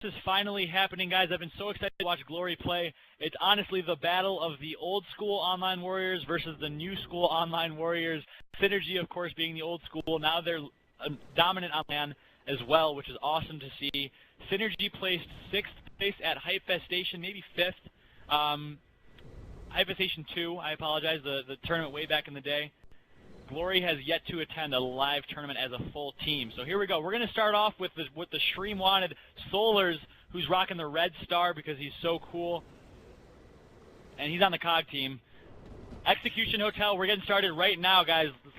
is finally happening, guys. I've been so excited to watch Glory play. It's honestly the battle of the old school Online Warriors versus the new school Online Warriors. Synergy, of course, being the old school. Now they're dominant on LAN as well, which is awesome to see. Synergy placed 6th place at Hypefest Station, maybe 5th. Hypefest Station 2, I apologize, the tournament way back in the day. Glory has yet to attend a live tournament as a full team. So here we go. We're going to start off with the stream wanted Solars, who's rocking the red star because he's so cool. And he's on the COG team. Execution Hotel, we're getting started right now, guys. Let's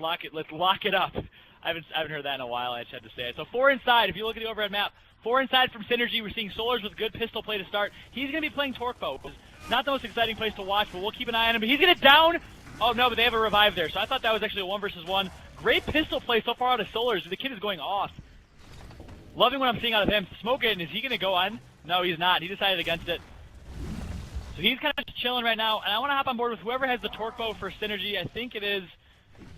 lock it up. I haven't heard that in a while, I just had to say it. So 4 inside, if you look at the overhead map, 4 inside from Synergy. We're seeing Solars with good pistol play to start. He's going to be playing Torquebo. Not the most exciting place to watch, but we'll keep an eye on him. But he's going to down. Oh, no, but they have a revive there. So I thought that was actually a 1 versus 1. Great pistol play so far out of Solars. The kid is going off. Loving what I'm seeing out of him. Smoking, is he going to go on? No, he's not. He decided against it. So he's kind of chilling right now. And I want to hop on board with whoever has the Torquebo for Synergy. I think it is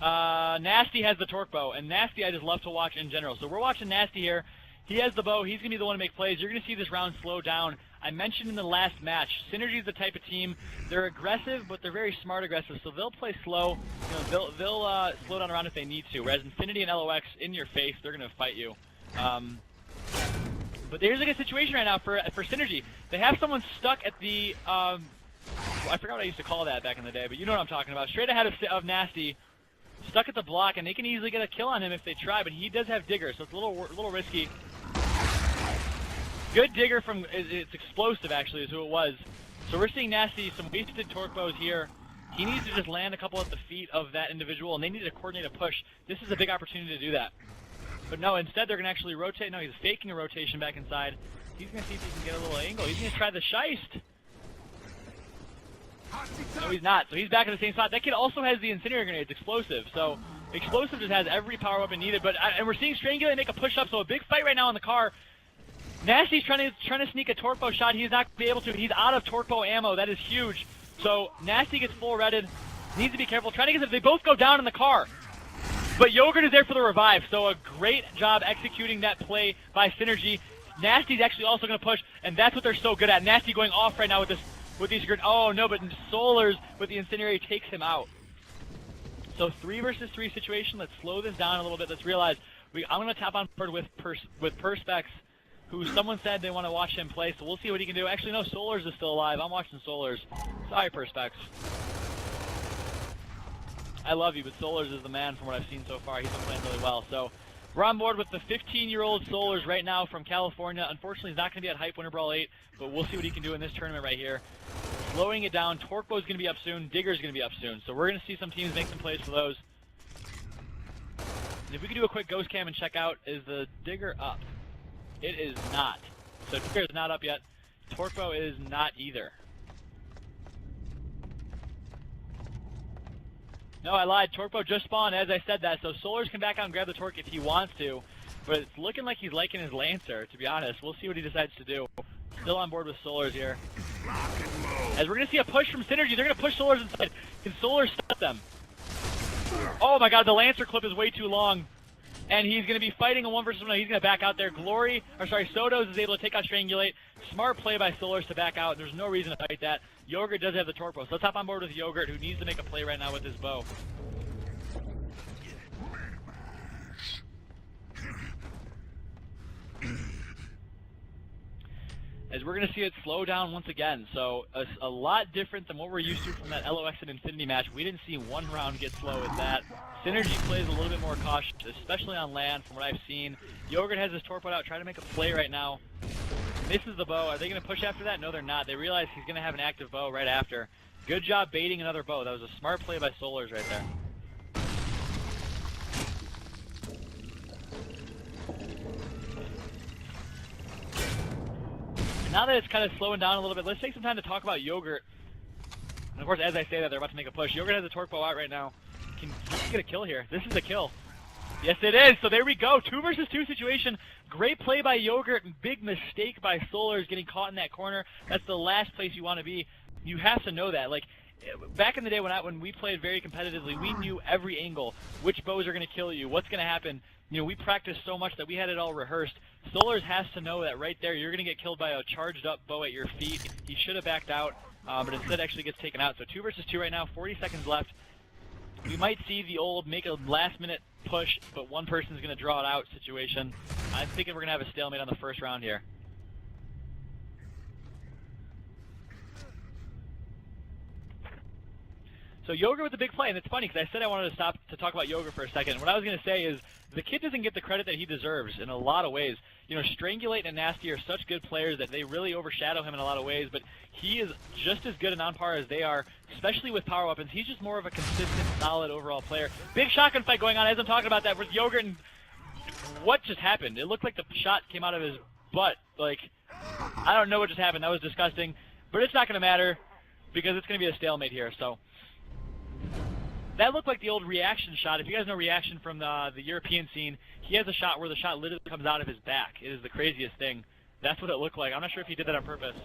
Nasty has the Torquebo. And Nasty I just love to watch in general. So we're watching Nasty here. He has the bow. He's going to be the one to make plays. You're going to see this round slow down. I mentioned in the last match, Synergy is the type of team, they're aggressive, but they're very smart aggressive, so they'll play slow. You know, they'll slow down around if they need to, whereas Infinity and LOX, in your face, they're going to fight you. But here's a good situation right now for Synergy. They have someone stuck at the, I forgot what I used to call that back in the day, but you know what I'm talking about. Straight ahead of Nasty, stuck at the block, and they can easily get a kill on him if they try, but he does have Digger, so it's a little risky. Good Digger from, it's explosive actually is who it was. So we're seeing Nasty, some wasted Torquebos here. He needs to just land a couple at the feet of that individual, and they need to coordinate a push. This is a big opportunity to do that. But no, instead they're going to actually rotate. No, he's faking a rotation back inside. He's going to see if he can get a little angle. He's going to try the Shiest. No, he's not. So he's back in the same spot. That kid also has the Incendiary Grenades, Explosive. So Explosive just has every power weapon needed. But and we're seeing Strangulate make a push up, so a big fight right now in the car. Nasty's trying to sneak a Torquebo shot. He's not going to be able to. He's out of Torquebo ammo. That is huge. So Nasty gets full redded. Needs to be careful. Trying to get them. They both go down in the car. But Yogurt is there for the revive. So a great job executing that play by Synergy. Nasty's actually also going to push, and that's what they're so good at. Nasty going off right now with these. Oh no, but Solars with the Incendiary takes him out. So 3 versus 3 situation. Let's slow this down a little bit. Let's realize I'm going to tap on board with Perspex, who someone said they want to watch him play, so we'll see what he can do. Actually, no, Solars is still alive. I'm watching Solars. Sorry, Perspex. I love you, but Solars is the man from what I've seen so far. He's been playing really well. So we're on board with the 15-year-old Solars right now from California. Unfortunately, he's not going to be at Hype Winter Brawl 8, but we'll see what he can do in this tournament right here. Slowing it down. Torquebo's going to be up soon. Digger's going to be up soon. So we're going to see some teams make some plays for those. And if we could do a quick ghost cam and check out, is the Digger up? It is not. So Digger is not up yet. Torquebo is not either. No, I lied. Torquebo just spawned as I said that, so Solars can back out and grab the Torque if he wants to. But it's looking like he's liking his Lancer, to be honest. We'll see what he decides to do. Still on board with Solars here. As we're going to see a push from Synergy. They're going to push Solars inside. Can Solars stop them? Oh my god, the Lancer clip is way too long. And he's going to be fighting a 1 versus 1. He's going to back out there. Sotos is able to take out Strangulate. Smart play by Solars to back out. There's no reason to fight that. Yogurt does have the Torquebo. So let's hop on board with Yogurt, who needs to make a play right now with his bow. As we're going to see it slow down once again. So a lot different than what we're used to from that LOX and Infinity match. We didn't see one round get slow with that. Synergy plays a little bit more cautious, especially on land from what I've seen. Yogurt has his Torquebo out, trying to make a play right now. Misses the bow. Are they going to push after that? No, they're not. They realize he's going to have an active bow right after. Good job baiting another bow. That was a smart play by Solars right there. Now that it's kind of slowing down a little bit, let's take some time to talk about Yogurt. And of course, as I say that, they're about to make a push. Yogurt has a Torquebo out right now. Can he get a kill here? This is a kill. Yes, it is. So there we go. 2 versus 2 situation. Great play by Yogurt. Big mistake by Solars getting caught in that corner. That's the last place you want to be. You have to know that. Like, back in the day when we played very competitively, we knew every angle, which bows are going to kill you, what's going to happen. You know, we practiced so much that we had it all rehearsed. Solars has to know that right there you're going to get killed by a charged up bow at your feet. He should have backed out, but instead actually gets taken out. So 2 versus 2 right now, 40 seconds left. We might see the old make a last minute push, but one person's going to draw it out situation. I'm thinking we're going to have a stalemate on the first round here. So Yoga with the big play, and it's funny because I said I wanted to stop to talk about Yoga for a second. What I was going to say is the kid doesn't get the credit that he deserves in a lot of ways. You know, Strangulate and Nasty are such good players that they really overshadow him in a lot of ways, but he is just as good and on par as they are, especially with power weapons. He's just more of a consistent, solid overall player. Big shotgun fight going on as I'm talking about that with Yogurt, and what just happened? It looked like the shot came out of his butt. Like, I don't know what just happened. That was disgusting, but it's not going to matter because it's going to be a stalemate here, so... That looked like the old reaction shot. If you guys know reaction from the European scene, he has a shot where the shot literally comes out of his back. It is the craziest thing. That's what it looked like. I'm not sure if he did that on purpose.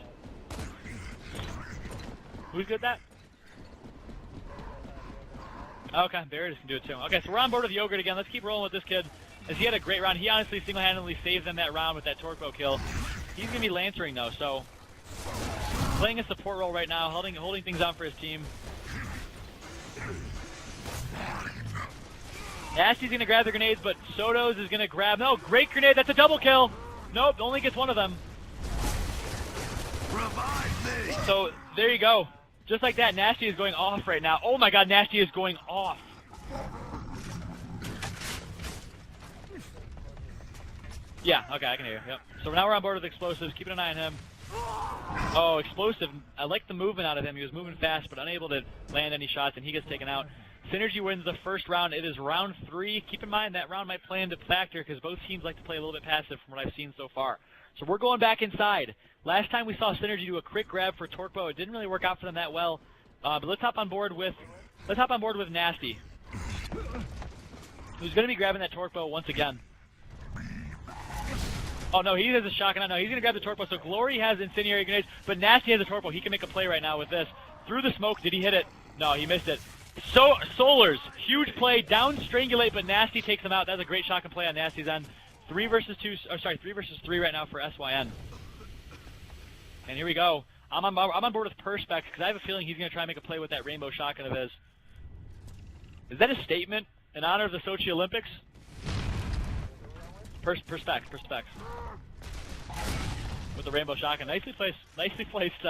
Who's good at that? Okay, Barrett can do it too. Okay, so we're on board with Yogurt again. Let's keep rolling with this kid, as he had a great round. He honestly single-handedly saved them that round with that torque bow kill. He's going to be lancering though, so playing a support role right now, holding things on for his team. Nasty's going to grab the grenades, but Sotos is going to grab... No, great grenade. That's a double kill. Nope, only gets one of them. So, there you go. Just like that, Nasty is going off right now. Oh my god, Nasty is going off. Yeah, okay, I can hear you. Yep. So now we're on board with Explosives. Keeping an eye on him. Oh, Explosive. I like the movement out of him. He was moving fast, but unable to land any shots, and he gets taken out. Synergy wins the first round. It is round 3. Keep in mind that round might play into factor because both teams like to play a little bit passive from what I've seen so far. So we're going back inside. Last time we saw Synergy do a quick grab for Torque Bow. It didn't really work out for them that well. But let's hop on board with Nasty, who's going to be grabbing that Torque Bow once again. Oh no, he has a shotgun. No, he's going to grab the Torque Bow. So Glory has incendiary grenades, but Nasty has a Torque Bow. He can make a play right now with this. Through the smoke, did he hit it? No, he missed it. So Solars, huge play, down Strangulate, but Nasty takes him out. That's a great shotgun play on Nasty's end. 3 versus 3 right now for SYN. And here we go. I'm on board with Perspex because I have a feeling he's going to try and make a play with that rainbow shotgun of his. Is that a statement in honor of the Sochi Olympics? Perspex. With the rainbow shotgun. Nicely placed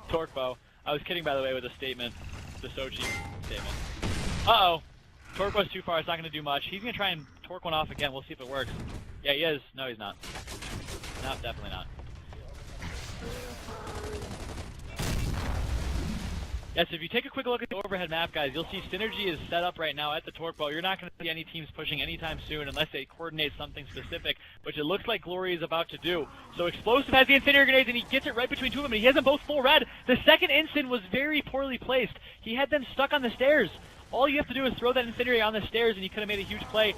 Torque Bow. I was kidding, by the way, with a statement. The Sochi statement. Uh-oh. Torque Bow's too far. It's not going to do much. He's going to try and torque one off again. We'll see if it works. Yeah, he is. No, he's not. No, definitely not. Yes, if you take a quick look at the overhead map, guys, you'll see Synergy is set up right now at the Torque Bow. You're not going to see any teams pushing anytime soon unless they coordinate something specific, which it looks like Glory is about to do. So Explosive has the incendiary grenades, and he gets it right between two of them, and he has them both full red. The second instant was very poorly placed. He had them stuck on the stairs. All you have to do is throw that incendiary on the stairs, and he could have made a huge play.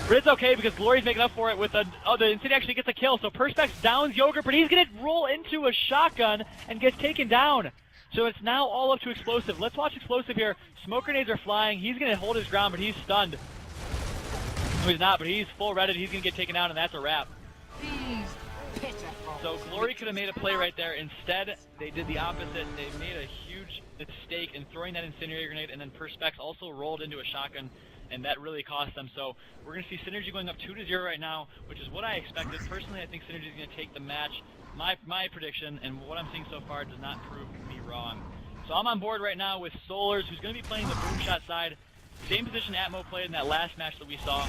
But it's okay because Glory's making up for it with the incendiary actually gets a kill. So Perspex downs Yogurt, but he's going to roll into a shotgun and gets taken down. So it's now all up to Explosive. Let's watch Explosive here. Smoke grenades are flying. He's going to hold his ground, but he's stunned. No, he's not, but he's full redded. He's going to get taken out, and that's a wrap. So Glory could have made a play right there. Instead, they did the opposite. They made a huge mistake in throwing that incendiary grenade, and then Perspex also rolled into a shotgun, and that really cost them. So we're going to see Synergy going up 2-0 right now, which is what I expected. Personally, I think Synergy is going to take the match. My prediction, and what I'm seeing so far, does not prove me wrong. So I'm on board right now with Solars, who's going to be playing the boom shot side. Same position Atmo played in that last match that we saw.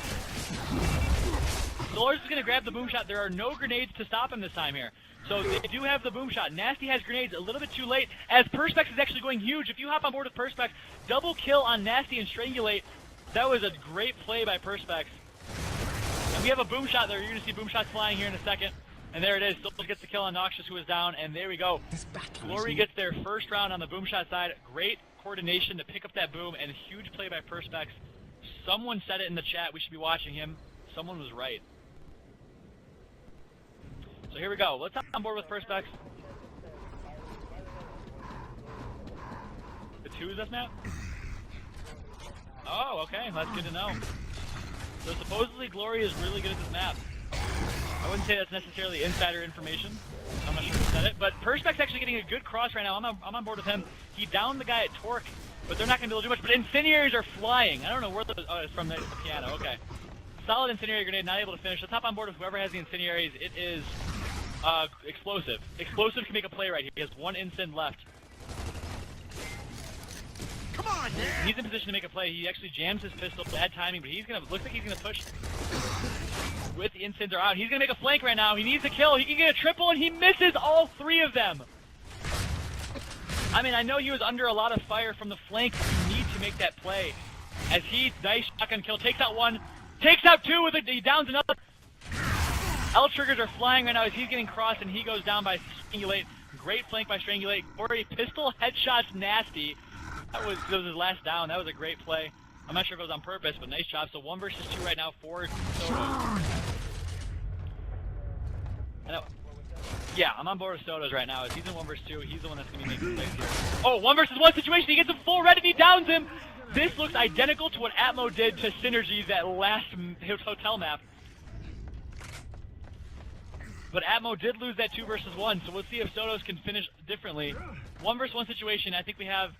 Solars is going to grab the boom shot. There are no grenades to stop him this time here. So they do have the boom shot. Nasty has grenades a little bit too late, as Perspex is actually going huge. If you hop on board with Perspex, double kill on Nasty and Strangulate. That was a great play by Perspex. And we have a boom shot there. You're going to see boom shots flying here in a second. And there it is. Solars gets the kill on Noxious, who is down, and there we go. Glory gets their first round on the boom shot side. Great coordination to pick up that boom, and a huge play by Perspex. Someone said it in the chat. We should be watching him. Someone was right. So here we go. Let's hop on board with Perspex. The 2 is this map? Oh, okay. That's good to know. So supposedly Glory is really good at this map. I wouldn't say that's necessarily insider information. I'm not sure who said it, but Perspex actually getting a good cross right now. I'm on board with him. He downed the guy at Torque, but they're not going to be able to do much. But incendiaries are flying. I don't know where those. Oh, it's from the piano. Okay. Solid incendiary grenade, not able to finish. Let's hop on board with whoever has the incendiaries. It is Explosive. Explosive can make a play right here. He has one incend left. Come on, man. He's in position to make a play. He actually jams his pistol. Bad timing, but looks like he's gonna push with the incends are out. He's gonna make a flank right now. He needs a kill. He can get a triple, and he misses all three of them. I mean, I know he was under a lot of fire from the flank. You need to make that play. As he, nice shotgun kill, takes out one, takes out two, he downs another. L triggers are flying right now as he's getting crossed, and he goes down by Strangulate. Great flank by Strangulate. Glory pistol headshots Nasty. That was his last down. That was a great play. I'm not sure if it was on purpose, but nice job. So 1 versus 2 right now for Sotos. Yeah, I'm on board with Sotos right now. As he's in 1 versus 2, he's the one that's going to be making plays here. Oh, 1 versus 1 situation. He gets him full red and he downs him. This looks identical to what Atmo did to Synergy that last hotel map. But Atmo did lose that 2 versus 1, so we'll see if Sotos can finish differently. 1 versus 1 situation. I think we have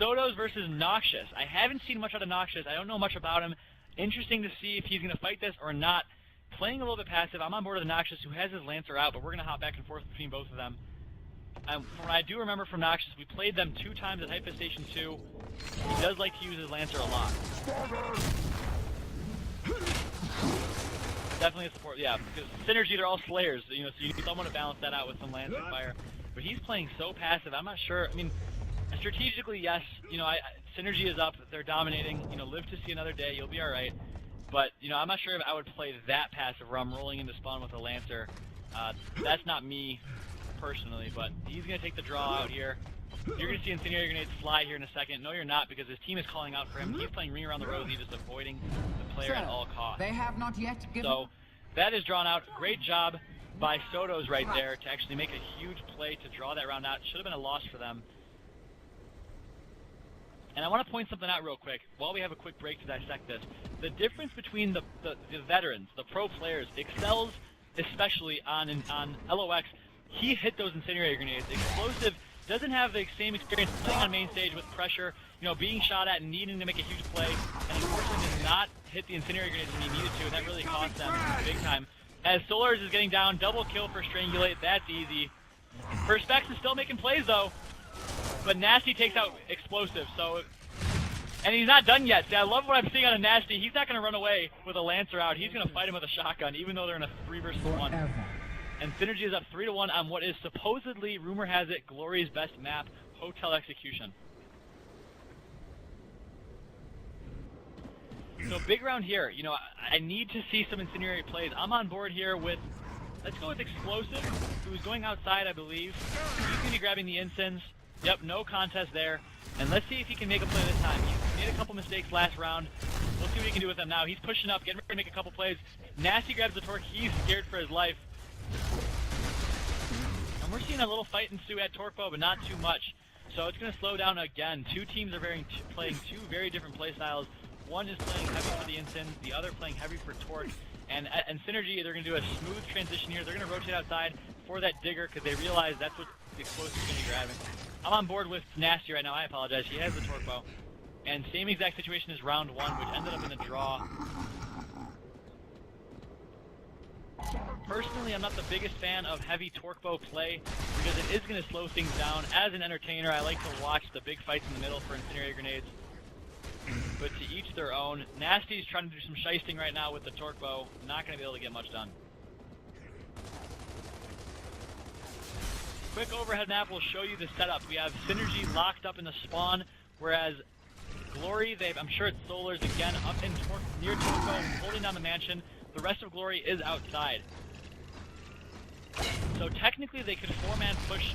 Sotos versus Noxious. I haven't seen much out of Noxious. I don't know much about him. Interesting to see if he's going to fight this or not. Playing a little bit passive. I'm on board with Noxious, who has his Lancer out, but we're going to hop back and forth between both of them. From what I do remember from Noxious, we played them 2 times at Hypa Station 2. He does like to use his Lancer a lot. Definitely a support, yeah, because Synergy, they're all Slayers, so you need someone to balance that out with some Lancer fire. But he's playing so passive, I'm not sure. I mean, strategically, yes, Synergy is up, they're dominating, live to see another day, you'll be alright. But, I'm not sure if I would play that passive where I'm rolling into spawn with a Lancer. That's not me, personally, but he's going to take the draw out here. You're going to see Incendiary Grenades fly here in a second. No, you're not, because his team is calling out for him. He's playing Ring Around the Rosy, just avoiding the player at all costs. They have not yet given... So, that is drawn out. Great job by Sotos right there to actually make a huge play to draw that round out. Should have been a loss for them. And I want to point something out real quick, while we have a quick break to dissect this. The difference between the veterans, the pro players, Excels especially on LOX, he hit those Incendiary Grenades. Explosive doesn't have the same experience playing on main stage with pressure, being shot at and needing to make a huge play, and unfortunately did not hit the Incendiary Grenades when he needed to, and that really cost them big time. As Solars is getting down, double kill for Strangulate, that's easy. Perspex is still making plays though, but Nasty takes out Explosive, so... And he's not done yet. See, I love what I'm seeing out of Nasty. He's not going to run away with a Lancer out. He's going to fight him with a shotgun, even though they're in a 3 versus 1. And Synergy is up 3-1 on what is supposedly, rumor has it, Glory's best map, Hotel Execution. So big round here. I need to see some incendiary plays. I'm on board here with, let's go with Explosive, who's going outside, I believe. He's going to be grabbing the incense. Yep, no contest there. And let's see if he can make a play this time. He made a couple mistakes last round. We'll see what he can do with them now. He's pushing up, getting ready to make a couple plays. Nasty grabs the Torque. He's scared for his life. And we're seeing a little fight ensue at Torquebo, but not too much. So it's going to slow down again. 2 teams are playing 2 very different play styles. One is playing heavy for the incense, the other playing heavy for Torque. And Synergy, they're going to do a smooth transition here. They're going to rotate outside for that Digger because they realize that's what the Explosive is going to be grabbing. I'm on board with Nasty right now. I apologize. He has the Torquebo. And same exact situation as round 1, which ended up in the draw. Personally, I'm not the biggest fan of heavy Torquebo play because it is going to slow things down. As an entertainer, I like to watch the big fights in the middle for Incendiary Grenades. But to each their own. Nasty's trying to do some shysting right now with the Torquebo. Not going to be able to get much done. Quick overhead map will show you the setup. We have Synergy locked up in the spawn, whereas Glory, I'm sure it's Solars again, up in near Torquebo, holding down the mansion. The rest of Glory is outside. So technically they could 4-man push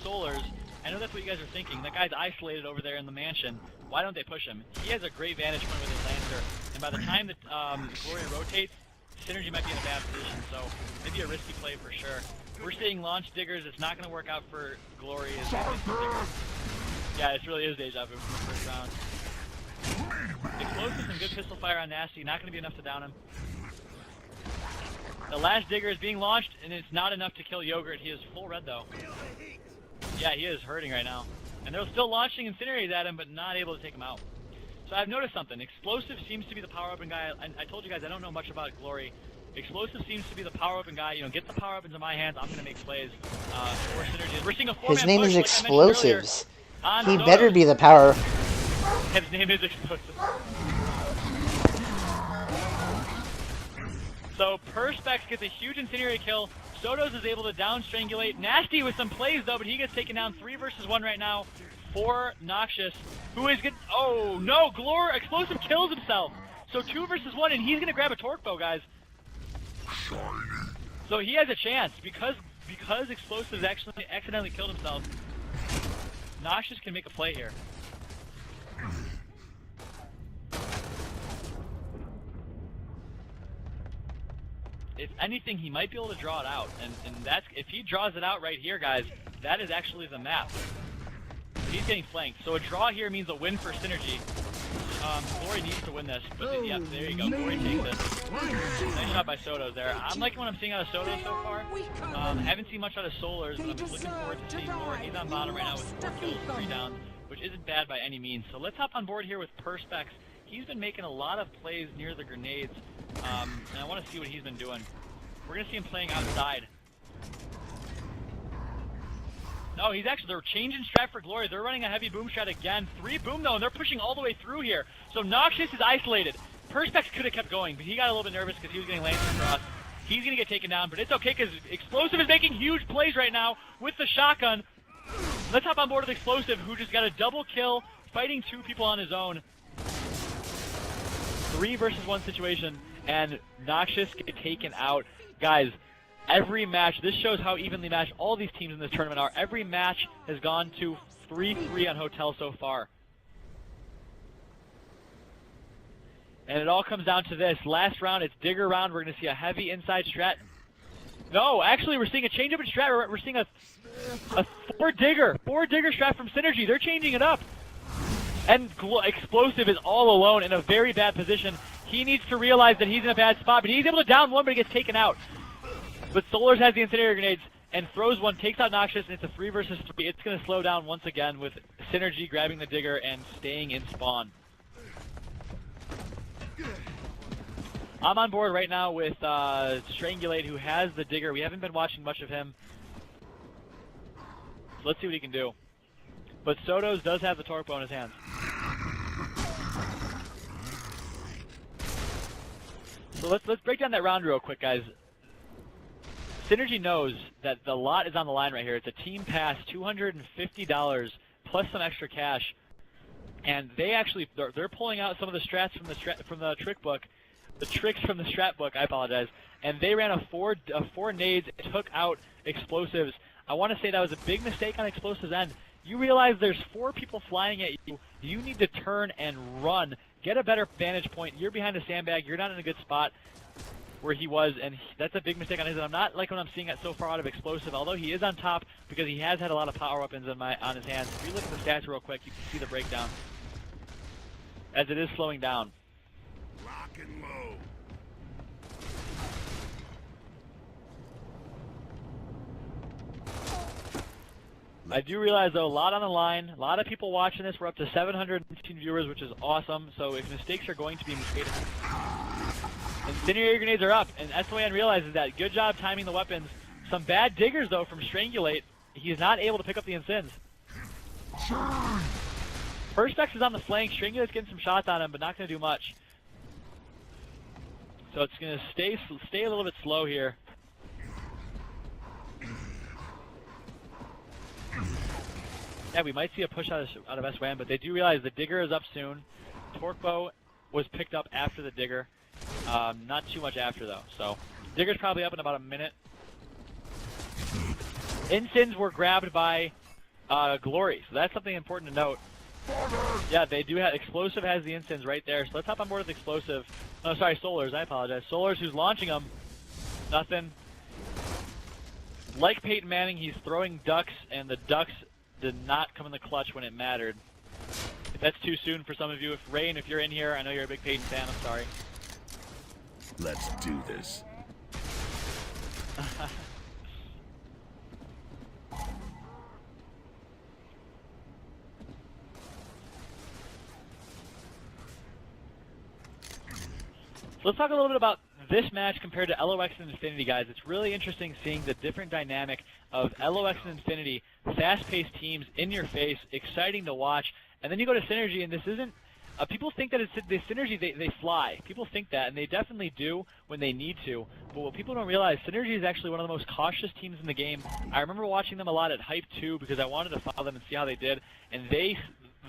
Solars. I know that's what you guys are thinking. That guy's isolated over there in the mansion. Why don't they push him? He has a great vantage point with his Lancer, and by the time that Glory rotates, Synergy might be in a bad position, so maybe a risky play for sure. We're seeing launch diggers. It's not going to work out for Glory. Yeah, it really is deja vu from the first round. Explosive and good pistol fire on Nasty. Not going to be enough to down him. The last digger is being launched, and it's not enough to kill Yogurt. He is full red, though. Yeah, he is hurting right now. And they're still launching Incinerators at him, but not able to take him out. So I've noticed something. Explosive seems to be the power-weapon guy. I told you guys I don't know much about Glory. Explosive seems to be the power-weapon guy. You know, get the power-weapons in my hands. I'm going to make plays for Synergy. We're seeing a four-man push. His name is Explosives. He Sotos. better be the power. His name is Explosive. So Perspex gets a huge Incendiary kill. Sotos is able to down Strangulate. Nasty with some plays though, but he gets taken down 3 versus 1 right now for Noxious, who is good. Oh no, Explosive kills himself. So 2 versus 1, and he's gonna grab a Torque Bow, guys. So he has a chance because Explosive actually accidentally killed himself. Noxious can make a play here. If anything, he might be able to draw it out, and that's if he draws it out right here, guys. That is actually the map. He's getting flanked, so a draw here means a win for Synergy. Glory needs to win this, but yeah, there you go. Glory takes it. Nice shot by Sotos there. I'm liking what I'm seeing out of Sotos so far. Haven't seen much out of Solars, but I'm looking forward to seeing more. He's on bottom right now with 4 kills, 3 downs, which isn't bad by any means. So let's hop on board here with Perspex. He's been making a lot of plays near the grenades, and I want to see what he's been doing. We're going to see him playing outside. No, they're changing strat for Glory. They're running a heavy boom strat again. 3 boom though, and they're pushing all the way through here. So Noxious is isolated. Perspex could have kept going, but he got a little bit nervous because he was getting lanced across. He's going to get taken down, but it's okay because Explosive is making huge plays right now with the shotgun. Let's hop on board with Explosive, who just got a double kill, fighting 2 people on his own. 3 versus 1 situation, and Noxious get taken out. Guys, every match, this shows how evenly matched all these teams in this tournament are. Every match has gone to 3-3 on Hotel so far. And it all comes down to this. Last round, it's Digger round. We're going to see a heavy inside strat. No, actually, we're seeing a change up in strat. We're seeing a 4 digger strat from Synergy. They're changing it up. And Explosive is all alone in a very bad position. He needs to realize that he's in a bad spot, but he's able to down 1, but he gets taken out. But Solars has the Incendiary Grenades and throws 1, takes out Noxious, and it's a 3 versus 3. It's going to slow down once again with Synergy grabbing the Digger and staying in spawn. I'm on board right now with Strangulate, who has the Digger. We haven't been watching much of him. So let's see what he can do. But Sotos does have the Torque Bow in his hands. So let's break down that round real quick, guys. Synergy knows that the lot is on the line right here. It's a team pass, $250 plus some extra cash, and they're pulling out some of the strats from the trick book, the tricks from the strat book. I apologize. And they ran a four nades, took out Explosives. I want to say that was a big mistake on Explosives' end. You realize there's 4 people flying at you. You need to turn and run. Get a better vantage point. You're behind a sandbag. You're not in a good spot where he was, and that's a big mistake on his end. I'm not liking what I'm seeing so far out of Explosive, although he is on top because he has had a lot of power weapons on his hands. If you look at the stats real quick, you can see the breakdown as it is slowing down. Lock and load. I do realize, though, a lot on the line, a lot of people watching this. We're up to 715 viewers, which is awesome. So if mistakes are going to be made, Incendiary Grenades are up, and SOAN realizes that. Good job timing the weapons. Some bad diggers, though, from Strangulate. He's not able to pick up the Incins. Perspex is on the flank. Strangulate's getting some shots on him, but not going to do much. So it's going to stay a little bit slow here. Yeah, we might see a push out of SOAN, but they do realize the Digger is up soon. Torque Bow was picked up after the Digger. Not too much after, though. So Digger's probably up in about a minute. Incins were grabbed by Glory, so that's something important to note. Yeah, they do have Explosive has the Incins right there. So let's hop on board with Explosive. Oh, sorry, Solars. I apologize. Solars, who's launching them. Nothing. Like Peyton Manning, he's throwing ducks, and the ducks did not come in the clutch when it mattered. If that's too soon for some of you, if you're in here, I know you're a big Peyton fan, I'm sorry. Let's do this. Let's talk a little bit about this match compared to LOX and Infinity, guys. It's really interesting seeing the different dynamic of LOX and Infinity, fast-paced teams in your face, exciting to watch. And then you go to Synergy, and this isn't. People think that it's the Synergy, they fly. People think that, and they definitely do when they need to. But what people don't realize, Synergy is actually one of the most cautious teams in the game. I remember watching them a lot at Hype 2 because I wanted to follow them and see how they did. And they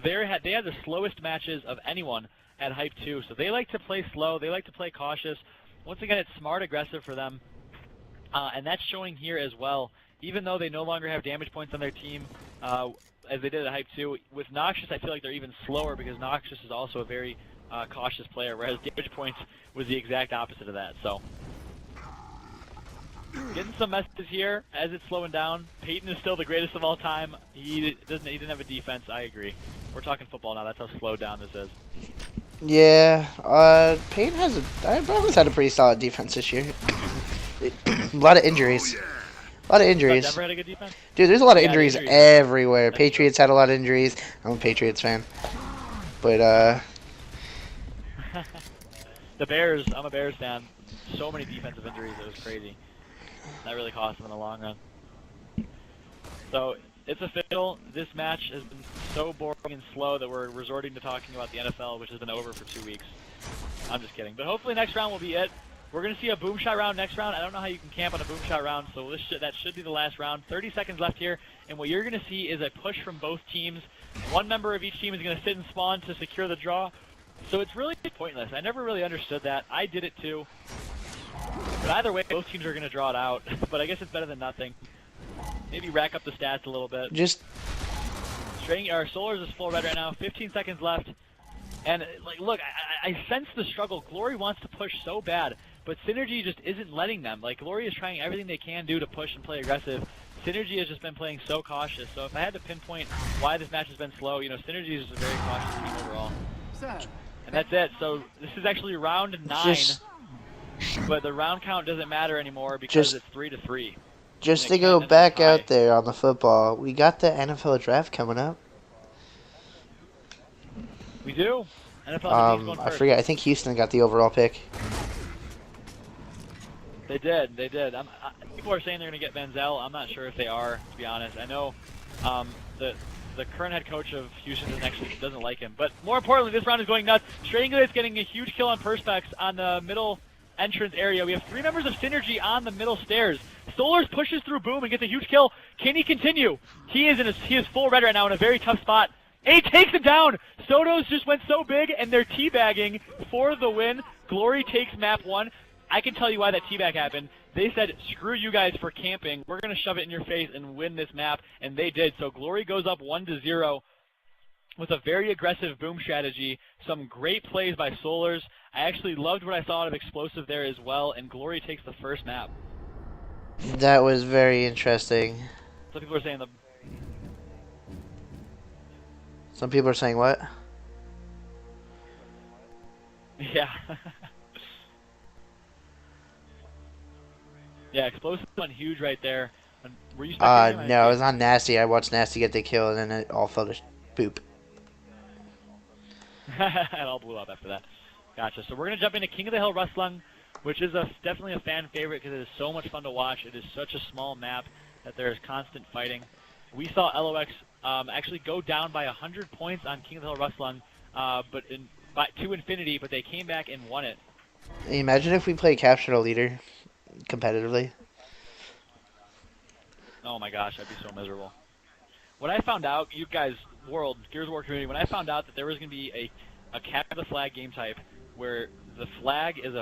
had the slowest matches of anyone at Hype 2. So they like to play slow. They like to play cautious. Once again, it's smart aggressive for them. And that's showing here as well. Even though they no longer have damage points on their team, as they did at Hype 2, with Noxious, I feel like they're even slower because Noxious is also a very cautious player, whereas damage points was the exact opposite of that. So, getting some messages here as it's slowing down. Peyton is still the greatest of all time. He didn't have a defense. I agree. We're talking football now. That's how slowed down this is. Yeah, Payne I've always had a pretty solid defense this year. A lot of injuries. A lot of injuries. Denver had a good defense? Dude, there's a lot of Yeah, injuries injuries. everywhere. Patriots had a lot of injuries. I'm a Patriots fan. But, The Bears, I'm a Bears fan. So many defensive injuries, it was crazy. That really cost them in the long run. So, it's official. This match has been so boring and slow that we're resorting to talking about the NFL, which has been over for 2 weeks. I'm just kidding. But hopefully next round will be it. We're going to see a boom shot round next round. I don't know how you can camp on a boom shot round, so that should be the last round. 30 seconds left here, and what you're going to see is a push from both teams. One member of each team is going to sit and spawn to secure the draw. So it's really pointless. I never really understood that. I did it too. But either way, both teams are going to draw it out. But I guess it's better than nothing. Maybe rack up the stats a little bit. just Our Solars is full red right now. 15 seconds left. And, like, look, I sense the struggle. Glory wants to push so bad, but Synergy just isn't letting them. Like, Glory is trying everything they can do to push and play aggressive. Synergy has just been playing so cautious. So if I had to pinpoint why this match has been slow, you know, Synergy is a very cautious team overall. And that's it. So this is actually round 9, Just- but the round count doesn't matter anymore because Just- it's 3-3. just And to it go can't back tie. out there on the football, we got the NFL draft coming up. We do. NFL team's going I first. forget. I think Houston got the overall pick. They did. People are saying they're going to get Manziel. I'm not sure if they are, to be honest. I know the current head coach of Houston doesn't like him. But more importantly, this round is going nuts. Strangulate's getting a huge kill on Perspex on the middle entrance area. We have 3 members of Synergy on the middle stairs. Solars pushes through Boom and gets a huge kill. Can he continue? He is full red right now in a very tough spot. And he takes him down! Soto's just went so big, and they're teabagging for the win. Glory takes map 1. I can tell you why that teabag happened. They said, screw you guys for camping. We're going to shove it in your face and win this map, and they did. So Glory goes up 1-0 with a very aggressive boom strategy. Some great plays by Solars. I actually loved what I saw out of Explosive there as well, and Glory takes the first map. That was very interesting. Some people are saying Some people are saying what? yeah. Yeah, Explosive went huge right there. Were you spectating him? No, it was on Nasty. I watched Nasty get the kill, and then it all fell to poop. It all blew up after that. Gotcha. So we're going to jump into King of the Hill Rustlung, which is definitely a fan favorite because it is so much fun to watch. It is such a small map that there is constant fighting. We saw LOX actually go down by 100 points on King of the Hill Rustlung, to Infinity, but they came back and won it. Imagine if we played Capture the Leader competitively. Oh my gosh, I'd be so miserable. When I found out, you guys, Gears of War community, when I found out that there was going to be a capture the flag game type where the flag is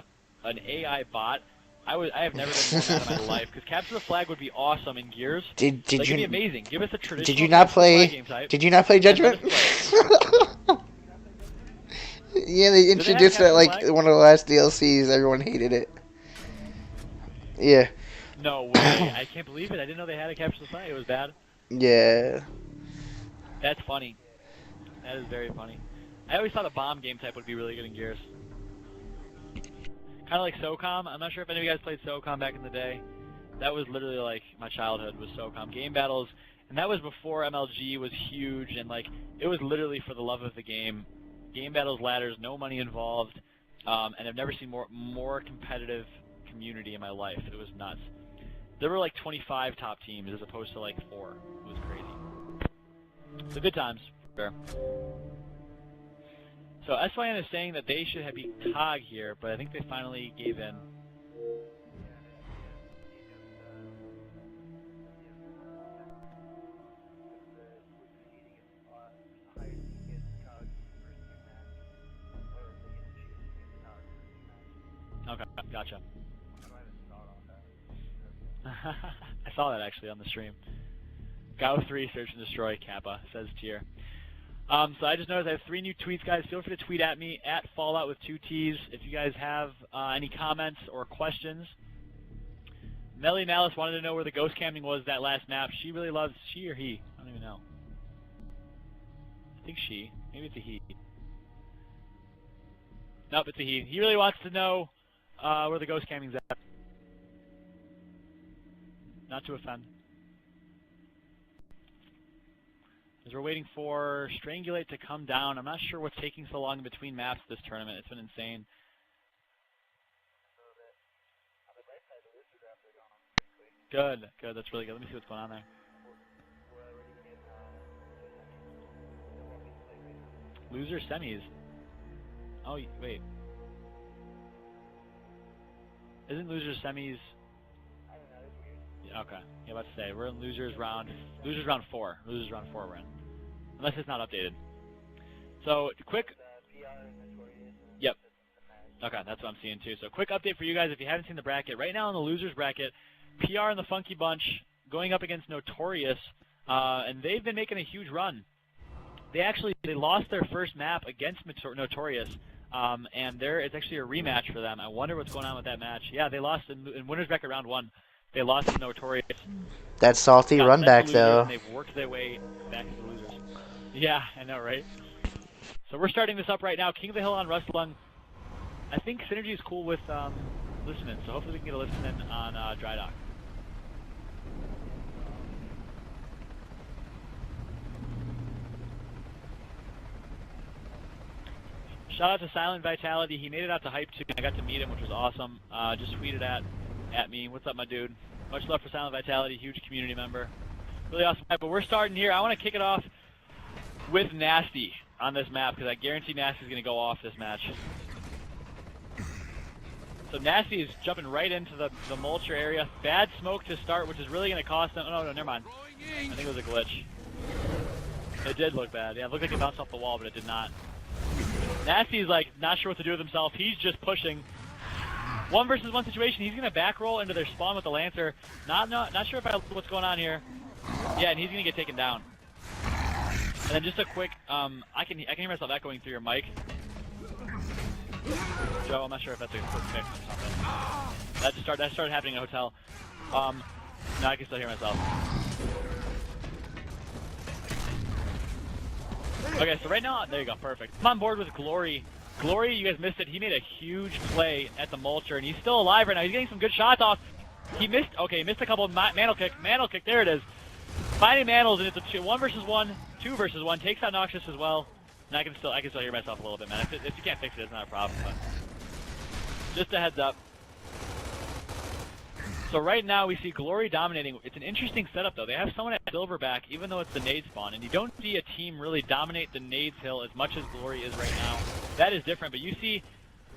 an AI bot, I have never been more mad in my life because capture the flag would be awesome in Gears. Did It'd you be amazing. Give us a traditional. did you not capture the flag play? game type. Did you not play Judgment? Yeah, they have introduced capture it the like flag? one of the last DLCs. Everyone hated it. Yeah, No way! I can't believe it. I didn't know they had a capture the flag. It was bad. yeah. That's funny. That is very funny. I always thought the bomb game type would be really good in Gears. Kind of like SOCOM. I'm not sure if any of you guys played SOCOM back in the day. That was literally like my childhood was SOCOM game battles, and that was before MLG was huge, and like it was literally for the love of the game. Game battles, ladders, no money involved, and I've never seen more competitive community in my life. It was nuts. There were like 25 top teams as opposed to like 4. It was crazy. So good times, for sure. So SYN is saying that they should have beat COG here, but I think they finally gave in. Okay, gotcha. I saw that actually on the stream. Gao 3, search and destroy, Kappa, says Tier. So I just noticed I have 3 new tweets, guys. Feel free to tweet at me, at Fallout with 2 T's, if you guys have any comments or questions. Melly Malice wanted to know where the ghost camping was that last map. She really loves, she or he? I don't even know. I think she. Maybe it's a he. Nope, it's a he. He really wants to know where the ghost camping's at. Not to offend. As we're waiting for Strangulate to come down, I'm not sure what's taking so long in between maps this tournament. It's been insane. Good, good. That's really good. Let me see what's going on there. Loser semis. Oh, wait. Isn't losers semis? Okay. Yeah, about to say we're in losers round 4. Losers round 4 we're in, unless it's not updated. So quick. Yep. Okay, that's what I'm seeing too. So quick update for you guys if you haven't seen the bracket. Right now in the losers bracket, PR and the Funky Bunch going up against Notorious, and they've been making a huge run. They lost their first map against Notorious, and it's actually a rematch for them. I wonder what's going on with that match. Yeah, they lost in winners bracket round 1. They lost to Notorious. That salty run back though. And they've worked their way back to the losers. Yeah, I know, right? So we're starting this up right now. King of the Hill on Rustlung. I think Synergy is cool with listening, so hopefully we can get a listen in on Dry Dock. Shout out to Silent Vitality. He made it out to Hype 2. I got to meet him, which was awesome. Just tweeted at me. What's up, my dude? Much love for Silent Vitality. Huge community member. Really awesome map. But we're starting here. I want to kick it off with Nasty on this map because I guarantee Nasty's going to go off this match. So Nasty is jumping right into the Mulcher area. Bad smoke to start, which is really going to cost them. Oh, no, never mind. I think it was a glitch. It did look bad. Yeah, it looked like it bounced off the wall, but it did not. Nasty's like not sure what to do with himself. He's just pushing. 1 versus 1 situation. He's gonna back roll into their spawn with the Lancer. Not sure if what's going on here. Yeah, and he's gonna get taken down. And then just a quick, I can hear myself echoing through your mic. Joe, I'm not sure if that's a quick fix or something. That started happening in a hotel. No, I can still hear myself. Okay, so right now, there you go, perfect. I'm on board with Glory. Glory, you guys missed it. He made a huge play at the Mulcher, and he's still alive right now. He's getting some good shots off. He missed a couple of mantle kick, there it is. Finding mantles, and it's a 1 versus 1, 2 versus 1, takes out Noxious as well. And I can still hear myself a little bit, man. If you can't fix it, it's not a problem, but just a heads up. So right now we see Glory dominating. It's an interesting setup though. They have someone at Silverback, even though it's the nade spawn, and you don't see a team really dominate the nades hill as much as Glory is right now. That is different, but you see,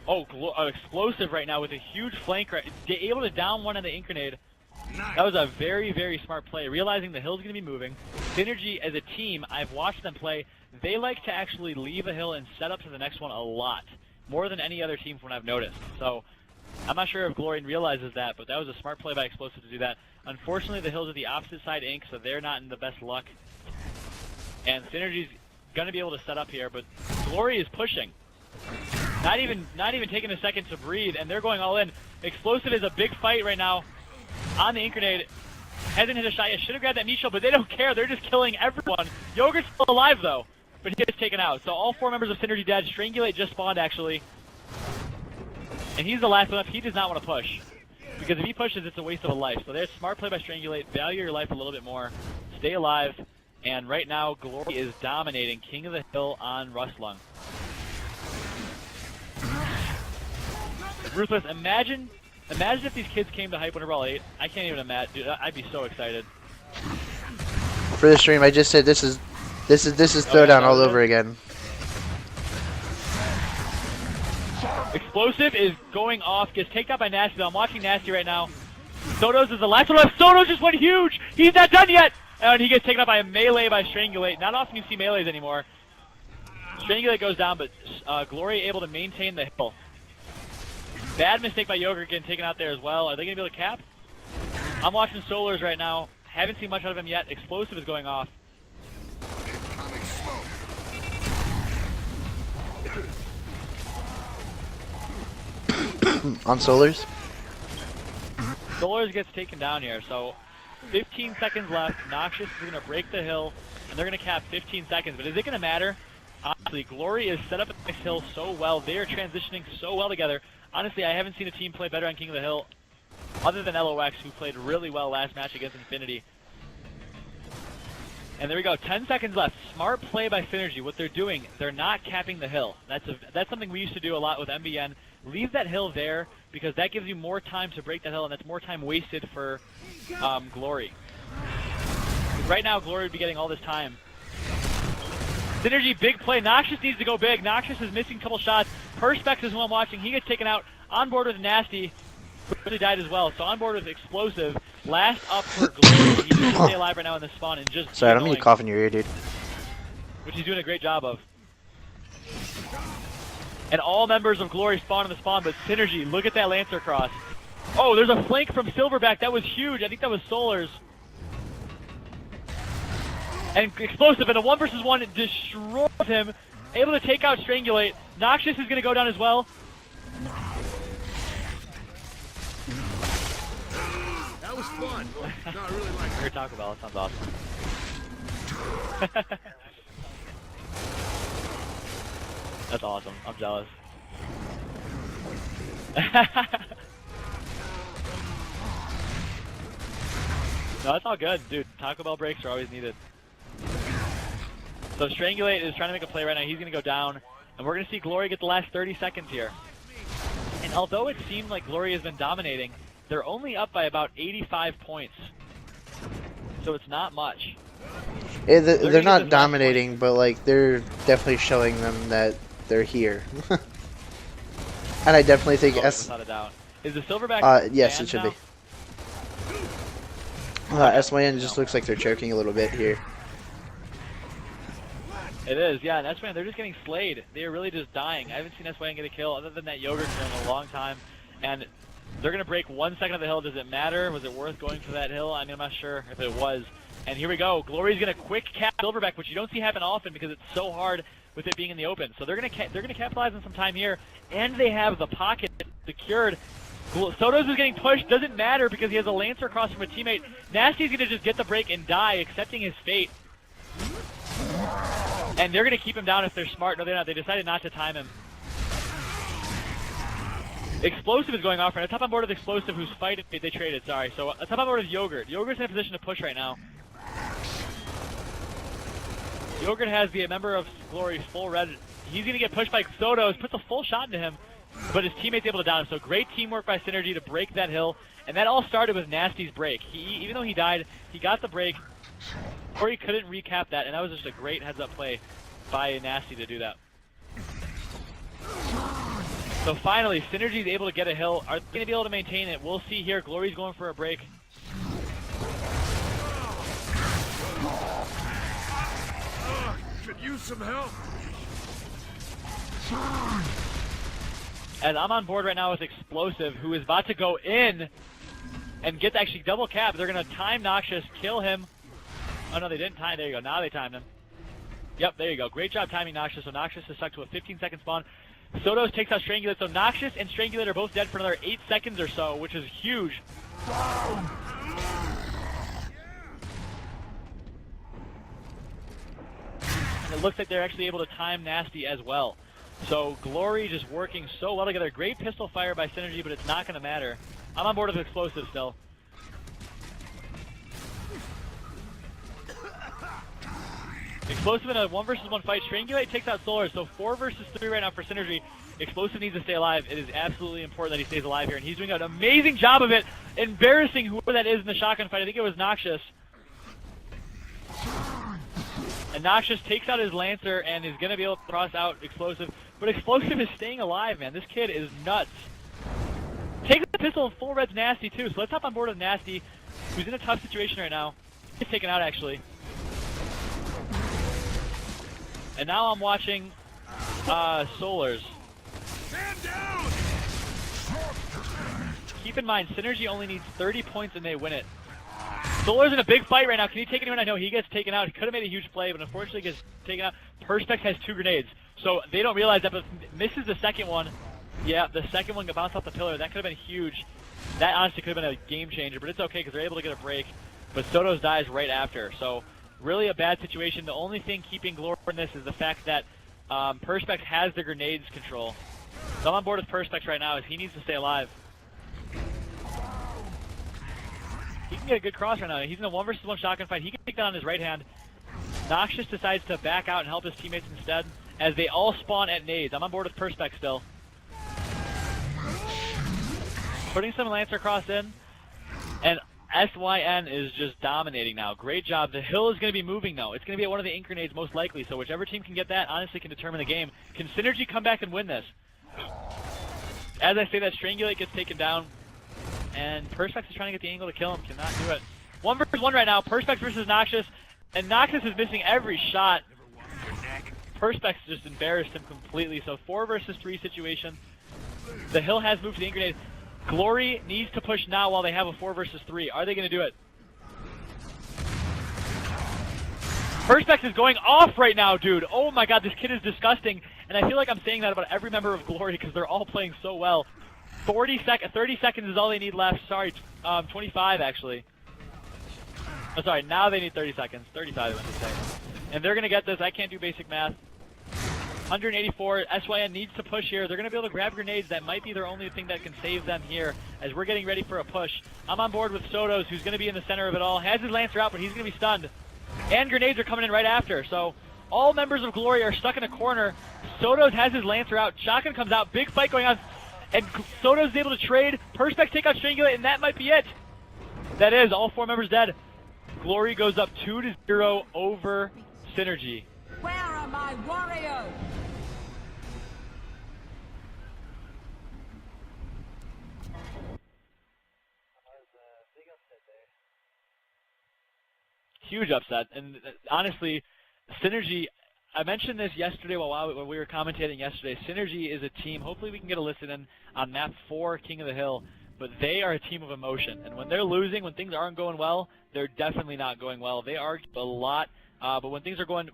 Explosive right now with a huge flank, able to down one of the Ink Grenade. That was a very, very smart play, realizing the hill's going to be moving. Synergy as a team, I've watched them play, they like to actually leave a hill and set up to the next one a lot, more than any other team from what I've noticed. So I'm not sure if Glory realizes that, but that was a smart play by Explosive to do that. Unfortunately, the hills are the opposite side Ink, so they're not in the best luck. And Synergy's going to be able to set up here, but Glory is pushing. Not even taking a second to breathe, and they're going all in. Explosive is a big fight right now on the Ink Grenade. Hasn't hit a shot yet. Should have grabbed that meat shield, but they don't care. They're just killing everyone. Yogurt's still alive, though, but he gets taken out. So all 4 members of Synergy dead. Strangulate just spawned, actually. And he's the last one up. He does not want to push. Because if he pushes, it's a waste of a life. So there's smart play by Strangulate. Value your life a little bit more. Stay alive. And right now, Glory is dominating King of the Hill on Rustlung. Ruthless, imagine if these kids came to Hype Winter Brawl 8. I can't even imagine. Dude, I'd be so excited. For the stream, I just said this is Throwdown all over again. Explosive is going off, gets taken out by Nasty. I'm watching Nasty right now. Sotos is the last one left. Sotos just went huge. He's not done yet. And he gets taken out by a melee by Strangulate. Not often you see melees anymore. Strangulate goes down, but Glory able to maintain the hill. Bad mistake by Yogurt getting taken out there as well. Are they going to be able to cap? I'm watching Solars right now. Haven't seen much out of him yet. Explosive is going off. Incoming smoke. On Solars. Solars gets taken down here, so 15 seconds left. Noxious is going to break the hill, and they're going to cap 15 seconds. But is it going to matter? Honestly, Glory is set up at this hill so well. They are transitioning so well together. Honestly, I haven't seen a team play better on King of the Hill other than LOX, who played really well last match against Infinity. And there we go, 10 seconds left. Smart play by Synergy. What they're doing, they're not capping the hill. That's something we used to do a lot with MBN. Leave that hill there, because that gives you more time to break that hill, and that's more time wasted for Glory. Right now, Glory would be getting all this time. Synergy, big play. Noxious needs to go big. Noxious is missing a couple shots. Perspex is who I'm watching. He gets taken out. On board with Nasty, who really died as well. So on board with Explosive. Last up for Glory. He needs to stay alive right now in the spawn and just. Sorry, I don't mean to cough in your ear, dude. Which he's doing a great job of. And all members of Glory spawn in the spawn, but Synergy, look at that Lancer cross. Oh, there's a flank from Silverback. That was huge. I think that was Solars. And Explosive in a 1v1 destroys him. Able to take out Strangulate. Noxious is going to go down as well. That was fun. No, I really like Here, Taco Bell. That sounds awesome. That's awesome. I'm jealous. No, that's all good, dude. Taco Bell breaks are always needed. So Strangulate is trying to make a play right now. He's going to go down, and we're going to see Glory get the last 30 seconds here. And although it seemed like Glory has been dominating, they're only up by about 85 points. So it's not much. Yeah, they're not dominating, but like they're definitely showing them that they're here. And I definitely think without a doubt. Is the Silverback yes, banned it should now? be. SYN just looks like they're choking a little bit here. It is, yeah, and SYN, they're just getting slayed. They are really just dying. I haven't seen SYN get a kill other than that Yogurt kill in a long time. And they're going to break 1 second of the hill. Does it matter? Was it worth going for that hill? I mean, I'm not sure if it was. And here we go. Glory's going to quick cap Silverback, which you don't see happen often because it's so hard with it being in the open. So they're going to capitalize on some time here, and they have the pocket secured. Sotos is getting pushed. Doesn't matter because he has a Lancer across from a teammate. Nasty's going to just get the break and die, accepting his fate. And they're going to keep him down if they're smart. No, they're not. They decided not to time him. Explosive is going off right now. Top on board with Explosive, who's fighting. They traded, sorry. So top on board with Yogurt. Yogurt's in a position to push right now. Yogurt has the member of Glory's full red. He's going to get pushed by Sotos. Puts a full shot into him, but his teammate's able to down him. So great teamwork by Synergy to break that hill. And that all started with Nasty's break. Even though he died, he got the break. Or he couldn't recap that, and that was just a great heads-up play by Nasty to do that. So finally, Synergy's able to get a hill. Are they going to be able to maintain it? We'll see here. Glory's going for a break. Could use some help. And I'm on board right now with Explosive, who is about to go in and get actually double cap. They're going to time Noxious, kill him. Oh, no, they didn't time. There you go. Now they timed him. Yep, there you go. Great job timing Noxious. So Noxious is stuck to a 15-second spawn. Sotos takes out Strangulate. So Noxious and Strangulate are both dead for another 8 seconds or so, which is huge. And it looks like they're actually able to time Nasty as well. So Glory just working so well together. Great pistol fire by Synergy, but it's not going to matter. I'm on board with explosive still. Explosive in a 1 versus 1 fight. Strangulate takes out Solar, so 4 versus 3 right now for Synergy. Explosive needs to stay alive. It is absolutely important that he stays alive here, and he's doing an amazing job of it, embarrassing whoever that is in the shotgun fight. I think it was Noxious. And Noxious takes out his Lancer and is going to be able to cross out Explosive. But Explosive is staying alive, man. This kid is nuts. Takes the pistol and full red's Nasty, too. So let's hop on board with Nasty, who's in a tough situation right now. He's taken out, actually. And now I'm watching Solars. Stand down! Keep in mind, Synergy only needs 30 points and they win it. Solar's in a big fight right now. Can he take anyone? I know he gets taken out. He could have made a huge play, but unfortunately gets taken out. Perspex has 2 grenades, so they don't realize that, but misses the second one. Yeah, the second one got bounced off the pillar. That could have been huge. That honestly could have been a game changer, but it's okay because they're able to get a break. But Sotos dies right after, so really a bad situation. The only thing keeping Glory in this is the fact that Perspex has the grenades control. So I'm on board with Perspex right now as he needs to stay alive. He can get a good cross right now. He's in a 1 versus 1 shotgun fight. He can take that on his right hand. Noxious decides to back out and help his teammates instead as they all spawn at nades. I'm on board with Perspex still. Putting some Lancer cross in, and SYN is just dominating now. Great job. The hill is going to be moving though. It's going to be at one of the ink grenades most likely, so whichever team can get that honestly can determine the game. Can Synergy come back and win this? As I say that, Strangulate gets taken down, and Perspex is trying to get the angle to kill him. Cannot do it. 1 versus 1 right now. Perspex versus Noxious, and Noxious is missing every shot. Perspex just embarrassed him completely, so 4 versus 3 situation. The hill has moved to the ink grenade. Glory needs to push now while they have a 4 versus 3. Are they going to do it? Perspex is going off right now, dude. Oh my god, this kid is disgusting. And I feel like I'm saying that about every member of Glory because they're all playing so well. 30 seconds is all they need left. Sorry, 25 actually. Oh, sorry, now they need 30 seconds. 35 I meant to say. And they're going to get this. I can't do basic math. 184. SYN needs to push here. They're going to be able to grab grenades. That might be their only thing that can save them here as we're getting ready for a push. I'm on board with Sotos, who's going to be in the center of it all. Has his Lancer out, but he's going to be stunned. And grenades are coming in right after. So all members of Glory are stuck in a corner. Sotos has his Lancer out. Shotgun comes out. Big fight going on. And Sotos is able to trade. Perspex take out Strangulate, and that might be it. That is, all 4 members dead. Glory goes up 2-0 over Synergy. Where are my warriors? Huge upset, and honestly, Synergy, I mentioned this yesterday while we were commentating yesterday. Synergy is a team, hopefully we can get a listen in on map 4, King of the Hill, but they are a team of emotion, and when they're losing, when things aren't going well, they're definitely not going well. They argue a lot, but when things are going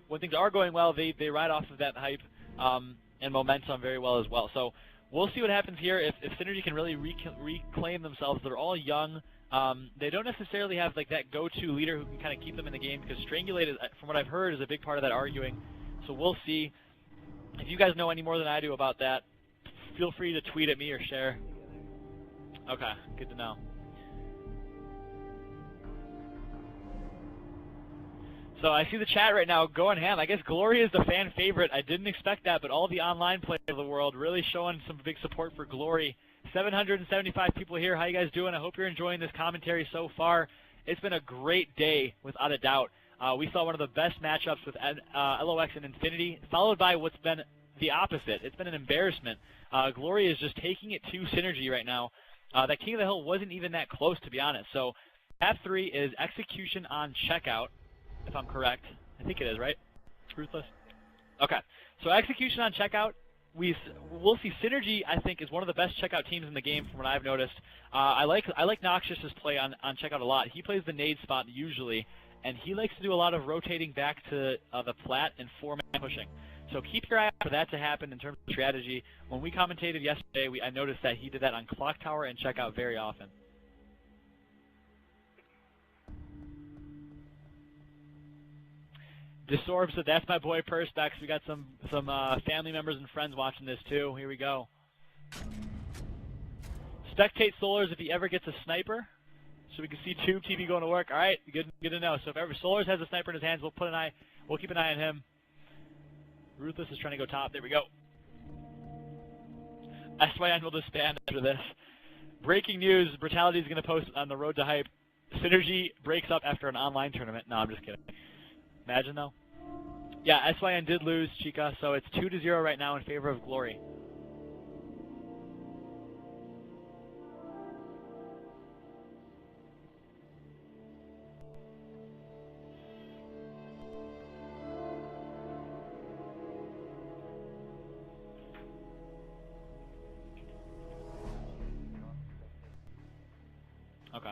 well, they ride off of that hype and momentum very well as well. So we'll see what happens here if Synergy can really reclaim themselves. They're all young. They don't necessarily have like that go-to leader who can kind of keep them in the game because Strangulate, from what I've heard, is a big part of that arguing. So we'll see. If you guys know any more than I do about that, feel free to tweet at me or share. Okay, good to know. So I see the chat right now going ham. I guess Glory is the fan favorite. I didn't expect that, but all the online players of the world really showing some big support for Glory. 775 people here. How you guys doing? I hope you're enjoying this commentary so far. It's been a great day, without a doubt. We saw one of the best matchups with LOX and Infinity, followed by what's been the opposite. It's been an embarrassment. Glory is just taking it to Synergy right now. That King of the Hill wasn't even that close, to be honest. So, map 3 is Execution on Checkout, if I'm correct. I think it is, right? Ruthless? Okay. So, Execution on Checkout. We'll see Synergy, I think, is one of the best checkout teams in the game from what I've noticed. I like Noxious's play on checkout a lot. He plays the nade spot usually, and he likes to do a lot of rotating back to the plat and 4-man pushing. So keep your eye out for that to happen in terms of strategy. When we commentated yesterday, I noticed that he did that on Clock Tower and checkout very often. Desorb said, that's my boy Perspex. We got some family members and friends watching this too. Here we go. Spectate Solars if he ever gets a sniper. So we can see Tube TV going to work. All right, good to know. So if ever Solars has a sniper in his hands, we'll keep an eye on him. Ruthless is trying to go top. There we go. SYN will disband after this. Breaking news, Brutality is going to post on the Road to Hype. Synergy breaks up after an online tournament. No, I'm just kidding. Imagine, though. Yeah, SYN did lose, Chica, so it's 2-0 right now in favor of Glory. Okay.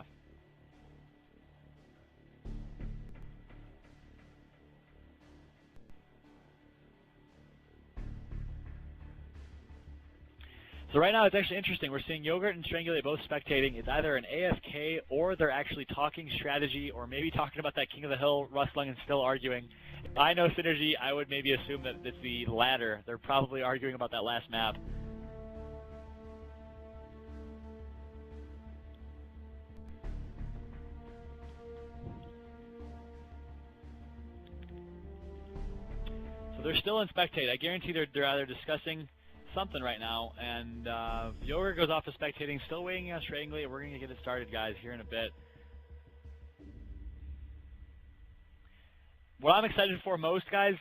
So right now it's actually interesting. We're seeing Yogurt and Strangulate both spectating. It's either an AFK or they're actually talking strategy or maybe talking about that King of the Hill rustling and still arguing. If I know Synergy, I would maybe assume that it's the latter. They're probably arguing about that last map. So they're still in spectate. I guarantee they're either discussing something right now, and Yogurt goes off of spectating, still waiting on Strangulate. We're going to get it started, guys, here in a bit. What I'm excited for most, guys,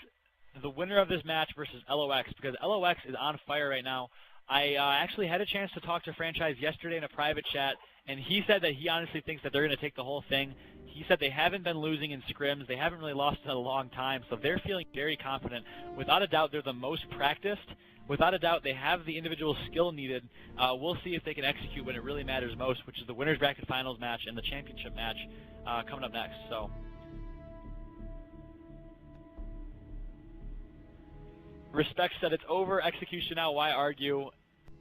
the winner of this match versus LOX, because LOX is on fire right now. I actually had a chance to talk to Franchise yesterday in a private chat, and he said that he honestly thinks that they're going to take the whole thing. He said they haven't been losing in scrims. They haven't really lost in a long time, so they're feeling very confident. Without a doubt, they're the most practiced. Without a doubt, they have the individual skill needed. We'll see if they can execute when it really matters most, which is the Winners Bracket Finals match and the Championship match coming up next. So, Respect said it's over. Execution now. Why argue?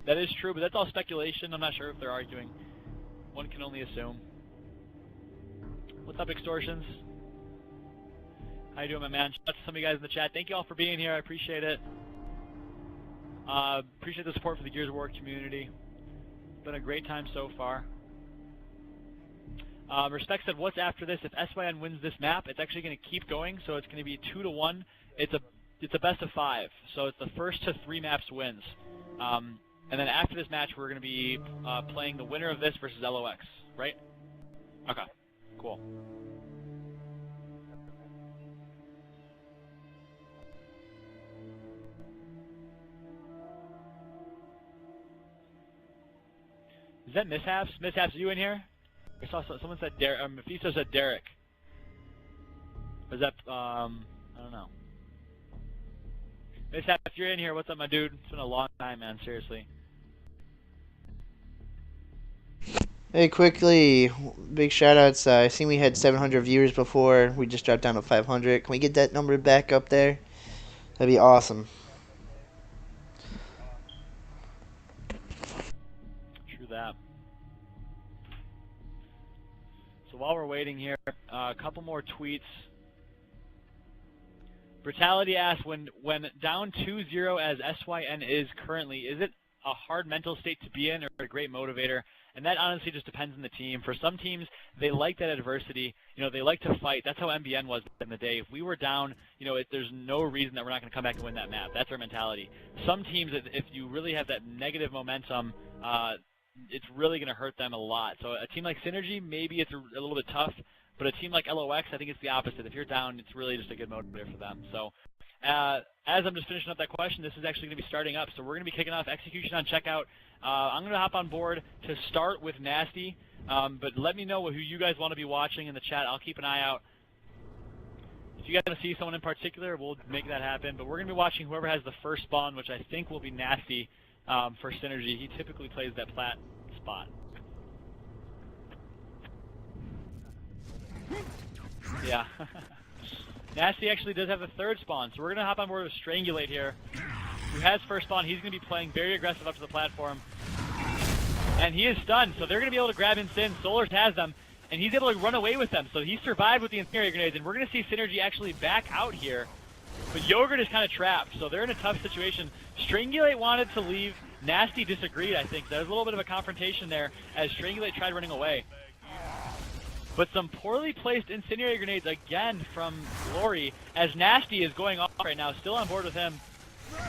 That is true, but that's all speculation. I'm not sure if they're arguing. One can only assume. What's up, Extortions? How you doing, my man? Shout out to some of you guys in the chat. Thank you all for being here. I appreciate it. Appreciate the support for the Gears of War community. Been a great time so far. Respect said, what's after this? If SYN wins this map, it's actually going to keep going, so it's going to be 2-1. It's a best of 5, so it's the first to 3 maps wins. And then after this match, we're going to be playing the winner of this versus LOX, right? Okay, cool. Is that Mishaps? Mishaps, are you in here? I saw someone said Derek. Mephisto said Derek. Or is that, I don't know. Mishaps, if you're in here, what's up, my dude? It's been a long time, man, seriously. Hey, quickly, big shout-outs. I seen we had 700 viewers before. We just dropped down to 500. Can we get that number back up there? That'd be awesome. True that. So while we're waiting here, a couple more tweets. Brutality asks, when down 2-0 as SYN is currently, is it a hard mental state to be in or a great motivator? And that honestly just depends on the team. For some teams, they like that adversity. You know, they like to fight. That's how MBN was back in the day. If we were down, you know, there's no reason that we're not going to come back and win that map. That's our mentality. Some teams, if you really have that negative momentum, it's really going to hurt them a lot. So a team like Synergy, maybe it's a little bit tough. But a team like LOX, I think it's the opposite. If you're down, it's really just a good motivator for them. So as I'm just finishing up that question, this is actually going to be starting up. So we're going to be kicking off Execution on Checkout. I'm going to hop on board to start with Nasty. But let me know who you guys want to be watching in the chat. I'll keep an eye out. If you guys want to see someone in particular, we'll make that happen. But we're going to be watching whoever has the first spawn, which I think will be Nasty for Synergy. He typically plays that plat spot. Yeah. Nasty actually does have the third spawn, so we're going to hop on board with Strangulate here, who has first spawn. He's going to be playing very aggressive up to the platform. And he is stunned, so they're going to be able to grab Insyn. Solars has them, and he's able to run away with them. So he survived with the Incendiary Grenades, and we're going to see Synergy actually back out here. But Yogurt is kind of trapped, so they're in a tough situation. Strangulate wanted to leave, Nasty disagreed, I think. There was a little bit of a confrontation there as Strangulate tried running away. But some poorly placed incendiary grenades again from Glory as Nasty is going off right now, still on board with him.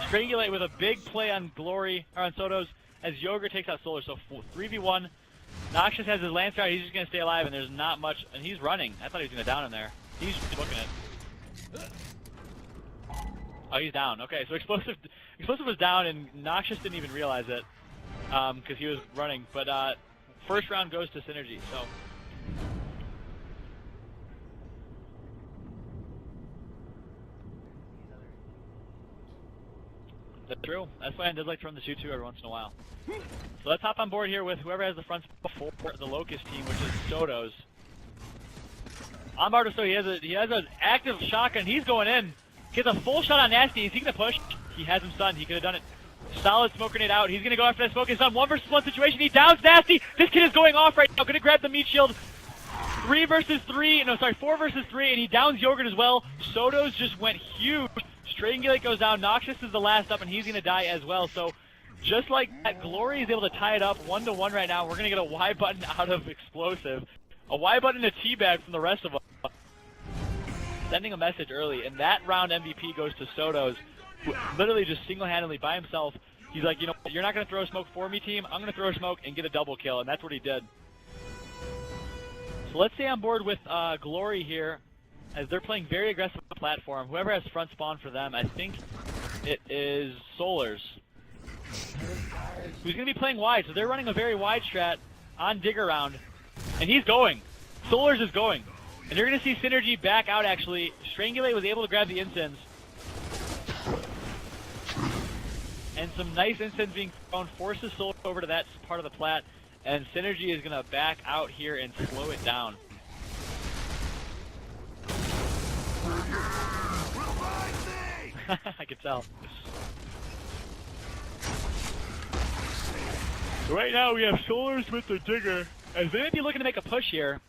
Strangulate with a big play on Glory, or on Sotos, as Yogurt takes out Solar. So 3v1. Noxious has his Lancer out, he's just going to stay alive, and there's not much, and he's running. I thought he was going to down him there. He's booking it. Oh, he's down. Okay, so Explosive was down, and Noxious didn't even realize it, because he was running. But first round goes to Synergy, so. That's true. That's why I did like to run the 2-2 every once in a while. So let's hop on board here with whoever has the front spot for the Locust team, which is Sotos. On board with Soto, he has an active shotgun. He's going in. Gets a full shot on Nasty. Is he gonna push? He has him stunned. He could have done it. Solid smoke grenade out. He's gonna go after that smoke. It's on 1v1 situation. He downs Nasty. This kid is going off right now. Gonna grab the meat shield. 4 versus 3, and he downs Yogurt as well. Sotos just went huge. Strangulate goes down. Noxious is the last up, and he's gonna die as well. So just like that, Glory is able to tie it up 1-1 right now. We're gonna get a Y button out of Explosive. A Y button and a T-bag from the rest of us. Sending a message early, and that round MVP goes to Sotos, who literally just single-handedly by himself. He's like, you know, you're not going to throw a smoke for me, team. I'm going to throw a smoke and get a double kill, and that's what he did. So let's stay on board with Glory here, as they're playing very aggressive on the platform. Whoever has front spawn for them, I think it is Solars, who's going to be playing wide. So they're running a very wide strat on Digger round, and he's going. Solars is going. And you're going to see Synergy back out, actually. Strangulate was able to grab the incense. And some nice incense being thrown forces Solar over to that part of the plat. And Synergy is going to back out here and slow it down. I can tell. So right now we have Solars with the Digger. As they might be looking to make a push here.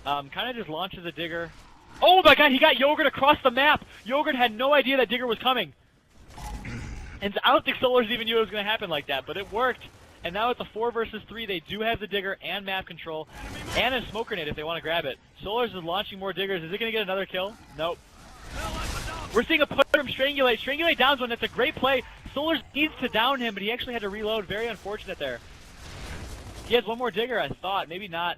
Kind of just launches a Digger. Oh my god, he got Yogurt across the map! Yogurt had no idea that Digger was coming. And I don't think Solars even knew it was going to happen like that, but it worked. And now it's a 4 versus 3. They do have the Digger and map control, and a smoke grenade if they want to grab it. Solars is launching more Diggers. Is it going to get another kill? Nope. We're seeing a push from Strangulate. Strangulate downs one. That's a great play. Solars needs to down him, but he actually had to reload. Very unfortunate there. He has one more Digger, I thought. Maybe not.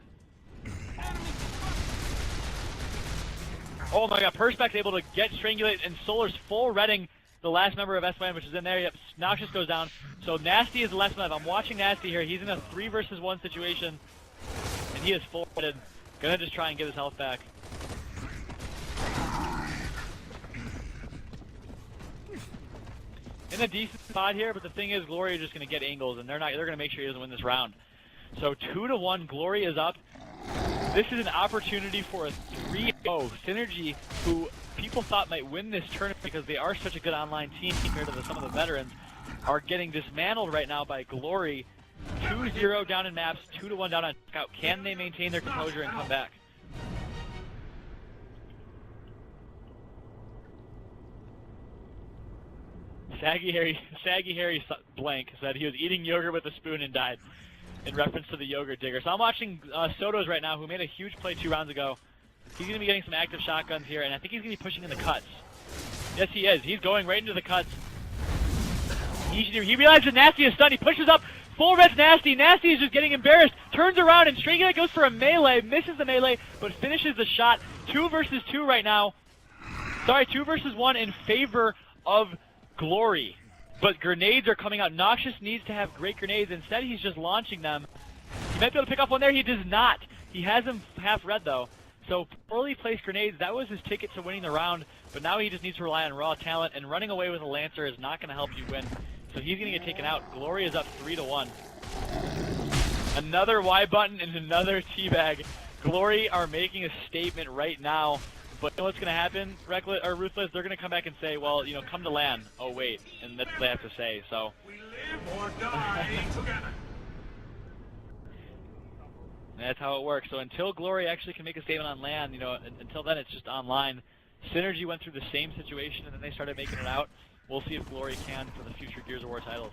Oh my god, Perspex able to get Strangulate, and Solar's full redding the last member of SYN, which is in there. Yep, Noxious goes down. So Nasty is the last one. I'm watching Nasty here. He's in a 3 versus 1 situation, and he is full redded. Gonna just try and get his health back. In a decent spot here, but the thing is, Glory are just gonna get angles, and they're gonna make sure he doesn't win this round. So 2-1, Glory is up. This is an opportunity for a 3-0 Synergy, who people thought might win this tournament because they are such a good online team compared to some of the veterans, are getting dismantled right now by Glory. 2-0 down in maps, 2-1 down on Scout. Can they maintain their composure and come back? Saggy Harry blank said he was eating yogurt with a spoon and died, in reference to the Yogurt Digger. So I'm watching Sotos right now, who made a huge play 2 rounds ago. He's going to be getting some active shotguns here, and I think he's going to be pushing in the cuts. Yes, he is. He's going right into the cuts. He realizes Nasty is stunned. He pushes up. Full red's Nasty. Nasty is just getting embarrassed. Turns around, and Strangulate goes for a melee. Misses the melee, but finishes the shot. 2 versus 2 right now. Sorry, 2 versus 1 in favor of Glory. But grenades are coming out. Noxious needs to have great grenades. Instead, he's just launching them. He might be able to pick up one there. He does not. He has him half red, though. So, poorly placed grenades, that was his ticket to winning the round. But now he just needs to rely on raw talent. And running away with a Lancer is not going to help you win. So he's going to get taken out. Glory is up 3-1. Another Y button and another teabag. Glory are making a statement right now. But you know what's going to happen, Reckless or Ruthless? They're going to come back and say, well, you know, come to LAN. Oh, wait. And that's what they have to say, so. We live or die together. That's how it works. So until Glory actually can make a statement on LAN, you know, until then it's just online. Synergy went through the same situation and then they started making it out. We'll see if Glory can for the future Gears of War titles.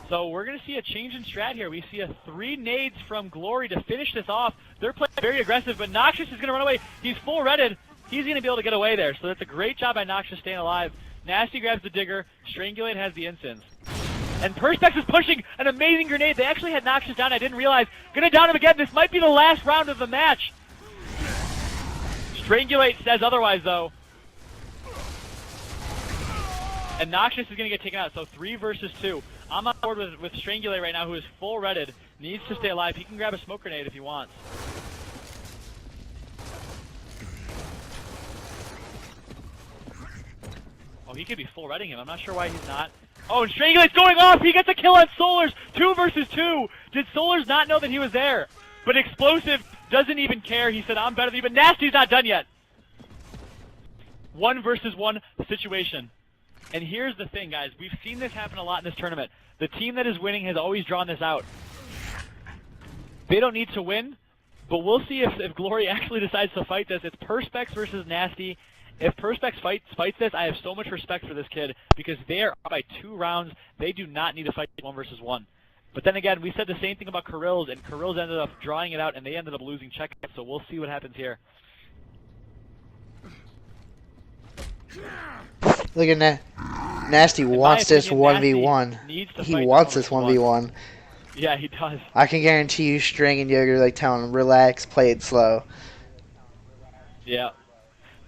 So we're going to see a change in strat here. We see 3 nades from Glory to finish this off. They're playing very aggressive, but Noxious is going to run away. He's full redded. He's going to be able to get away there. So that's a great job by Noxious staying alive. Nasty grabs the Digger. Strangulate has the instance. And Perspex is pushing an amazing grenade. They actually had Noxious down. I didn't realize. Gonna down him again. This might be the last round of the match. Strangulate says otherwise, though. And Noxious is going to get taken out, so 3 versus 2. I'm on board with Strangulate right now, who is full redded. Needs to stay alive. He can grab a smoke grenade if he wants. Oh, he could be full redding him. I'm not sure why he's not. Oh, and Strangulate's going off! He gets a kill on Solars! 2 versus 2! Did Solars not know that he was there? But Explosive doesn't even care. He said, I'm better than you, but Nasty's not done yet. 1 versus 1 situation. And here's the thing, guys. We've seen this happen a lot in this tournament. The team that is winning has always drawn this out. They don't need to win, but we'll see if Glory actually decides to fight this. It's Perspex versus Nasty. If Perspex fights this, I have so much respect for this kid because they are up by 2 rounds. They do not need to fight 1 versus 1. But then again, we said the same thing about Kirill's, and Kirill's ended up drawing it out, and they ended up losing check. So we'll see what happens here. Look at that. Nasty wants this 1v1. He wants this 1v1. Yeah, he does. I can guarantee you String and Yoga like telling him, relax, play it slow. Yeah.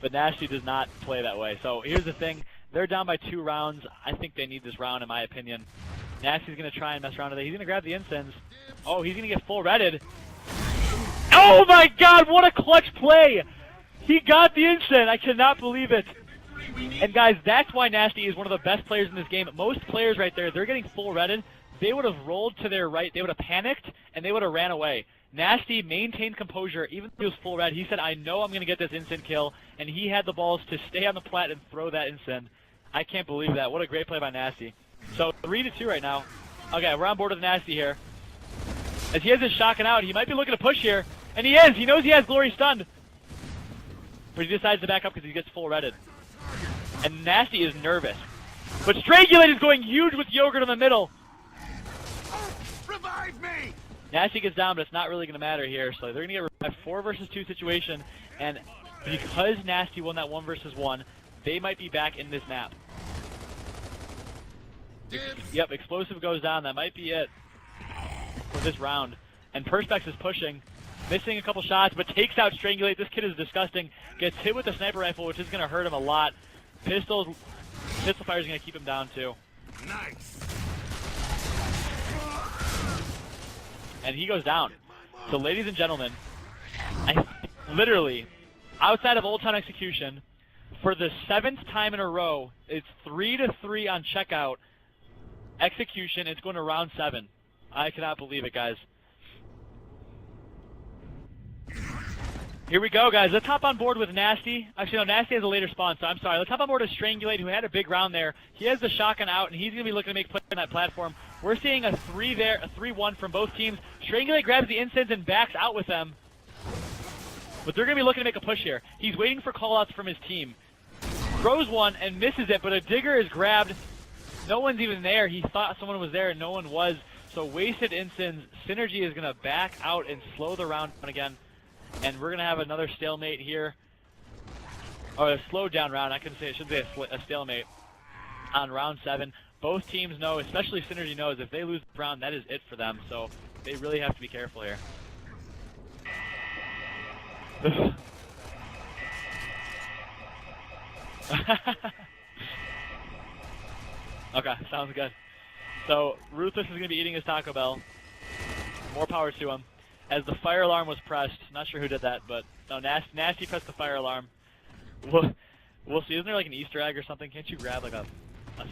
But Nasty does not play that way. So here's the thing. They're down by 2 rounds. I think they need this round, in my opinion. Nasty's going to try and mess around with it. He's going to grab the incense. Oh, he's going to get full redded. Oh my god, what a clutch play! He got the incense. I cannot believe it. And guys, that's why Nasty is one of the best players in this game. Most players right there, they're getting full redded. They would have rolled to their right. They would have panicked, and they would have ran away. Nasty maintained composure, even though he was full red. He said, I know I'm going to get this instant kill, and he had the balls to stay on the plat and throw that instant. I can't believe that. What a great play by Nasty. So 3-2 right now. Okay, we're on board with Nasty here. As he has his shotgun out, he might be looking to push here, and he is. He knows he has Glory stunned. But he decides to back up because he gets full redded. And Nasty is nervous. But Strangulate is going huge with Yogurt in the middle. Revive me! Nasty gets down, but it's not really going to matter here. So they're going to get a 4 versus 2 situation. And because Nasty won that 1 versus 1, they might be back in this map. Yep, Explosive goes down. That might be it for this round. And Perspex is pushing, missing a couple shots, but takes out Strangulate. This kid is disgusting. Gets hit with the sniper rifle, which is going to hurt him a lot. Pistol fire is going to keep him down too. Nice. And he goes down. So ladies and gentlemen, literally, outside of Old Town Execution, for the 7th time in a row, it's 3-3 on checkout. Execution, it's going to round 7. I cannot believe it, guys. Here we go, guys. Let's hop on board with Nasty. Actually, no, Nasty has a later spawn, so I'm sorry. Let's hop on board with Strangulate, who had a big round there. He has the shotgun out, and he's going to be looking to make plays on that platform. We're seeing a 3 there, a 3-1 from both teams. Strangulate grabs the incense and backs out with them. But they're going to be looking to make a push here. He's waiting for callouts from his team. Throws one and misses it, but a Digger is grabbed. No one's even there. He thought someone was there, and no one was. So wasted incense. Synergy is going to back out and slow the round down again. And we're going to have another stalemate here. Or a slowed down round. I shouldn't say a stalemate on round 7. Both teams know, especially Synergy knows, if they lose the round, that is it for them. So they really have to be careful here. Okay, sounds good. So Ruthless is going to be eating his Taco Bell. More power to him. As the fire alarm was pressed, not sure who did that, but no, Nasty pressed the fire alarm. We'll see. Isn't there like an Easter egg or something? Can't you grab like a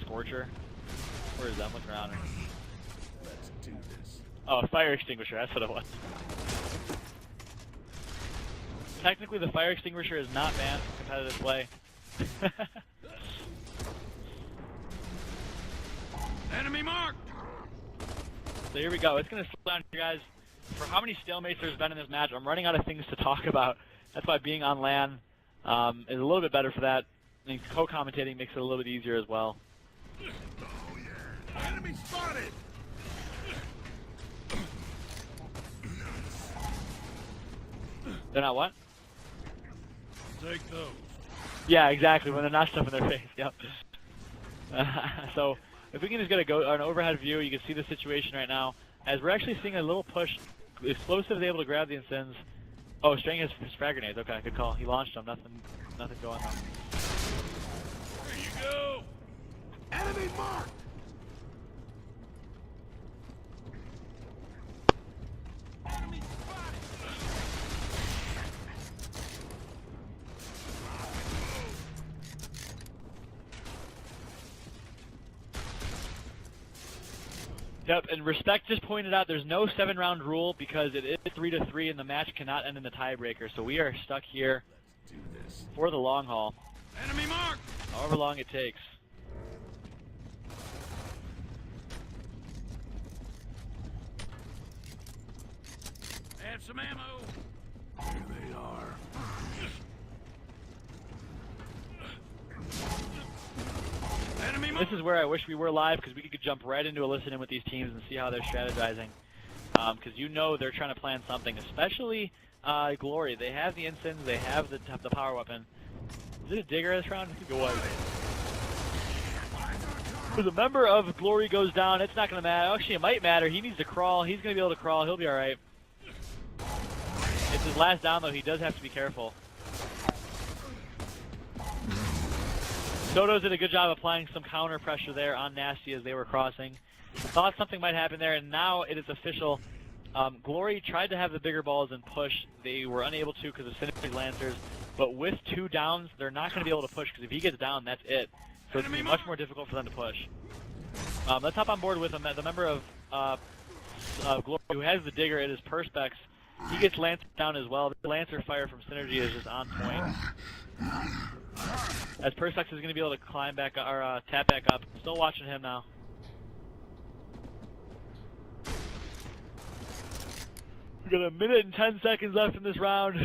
Scorcher? Where is that? I'm looking around. Let's do this. Oh, a fire extinguisher. That's what it was. Technically, the fire extinguisher is not banned from competitive play. Enemy marked! So here we go. It's going to slow down here, guys. For how many stalemates there's been in this match, I'm running out of things to talk about. That's why being on LAN is a little bit better for that. I mean, co-commentating makes it a little bit easier as well. Oh yeah! Enemy spotted! They're not what? Take those. Yeah, exactly. When they're not stuff in their face. Yep. So if we can just get an overhead view, you can see the situation right now. As we're actually seeing a little push. Explosive is able to grab the Incins. Oh, Strang has his frag grenades. Okay, good call. He launched them. Nothing going on. There you go. Enemy marked. Enemy spotted. Yep, and Respect just pointed out there's no 7-round rule because it is 3-3 and the match cannot end in the tiebreaker. So we are stuck here Do this. for the long haul, Enemy marked. however long it takes. Have some ammo. Here they are. Enemy marked. This is where I wish we were live because we could jump right into a listen-in with these teams and see how they're strategizing. Because you know they're trying to plan something, especially Glory. They have the Incins, they have the power weapon. Is it a digger this round? I think it was. If a member of Glory goes down, it's not going to matter. Actually, it might matter. He needs to crawl. He's going to be able to crawl. He'll be all right. It's his last down, though. He does have to be careful. Soto's did a good job applying some counter pressure there on Nasty as they were crossing. Thought something might happen there, and now it is official. Glory tried to have the bigger balls and push. They were unable to because of Synergy Lancers. But with 2 downs, they're not going to be able to push because if he gets down, that's it. So it's going to be much more difficult for them to push. Let's hop on board with him. The member of Glory who has the digger, it is Perspex. He gets Lancer down as well. The Lancer fire from Synergy is just on point. As Perspex is going to be able to climb back or tap back up. Still watching him now. We got 1 minute and 10 seconds left in this round.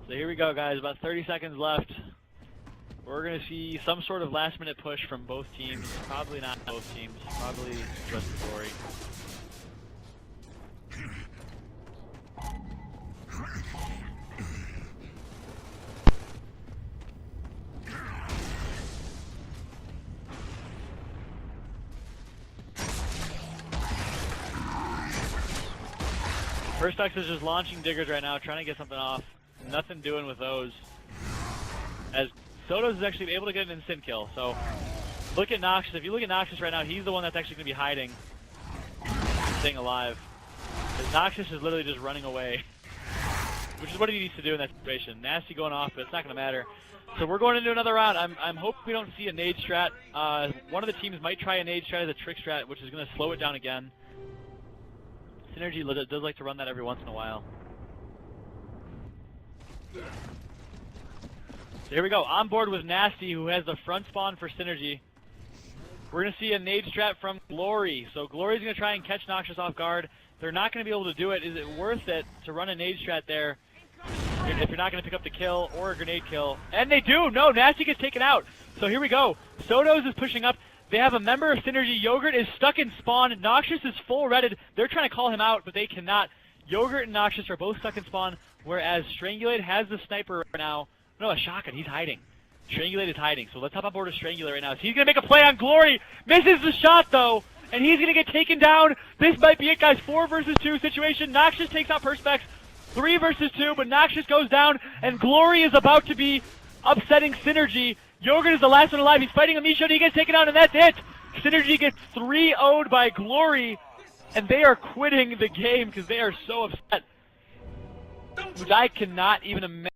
So here we go, guys. About 30 seconds left. We're going to see some sort of last-minute push from both teams. Probably not both teams. Probably just Glory. Perspex is just launching diggers right now, trying to get something off. Nothing doing with those. As Sotos is actually able to get an instant kill. So look at Noxus. If you look at Noxus right now, he's the one that's actually going to be hiding, staying alive. Because Noxus is literally just running away, which is what he needs to do in that situation. Nasty going off, but it's not going to matter. So we're going into another round. I'm hoping we don't see a nade strat. One of the teams might try a nade strat as a trick strat, which is going to slow it down again. Synergy does like to run that every once in a while. So here we go. On board with Nasty, who has the front spawn for Synergy. We're going to see a nade strat from Glory. So Glory's going to try and catch Noxus off guard. They're not going to be able to do it. Is it worth it to run a nade strat there if you're not going to pick up the kill or a grenade kill? And they do! No, Nasty gets taken out. So here we go. Sotos is pushing up. They have a member of Synergy. Yogurt is stuck in spawn. Noxus is full redded. They're trying to call him out, but they cannot. Yogurt and Noxus are both stuck in spawn, whereas Strangulate has the sniper right now. No, a shotgun. He's hiding. Strangulate is hiding. So let's hop on board with Strangulate right now. So he's going to make a play on Glory. Misses the shot, though, and he's going to get taken down. This might be it, guys. 4 versus 2 situation. Noxus takes out Perspex. 3 versus 2, but Noxus goes down, and Glory is about to be upsetting Synergy. Yogurt is the last one alive. He's fighting Amisha, and he gets taken out, and that's it. Synergy gets 3-0'd by Glory, and they are quitting the game because they are so upset, which I cannot even imagine.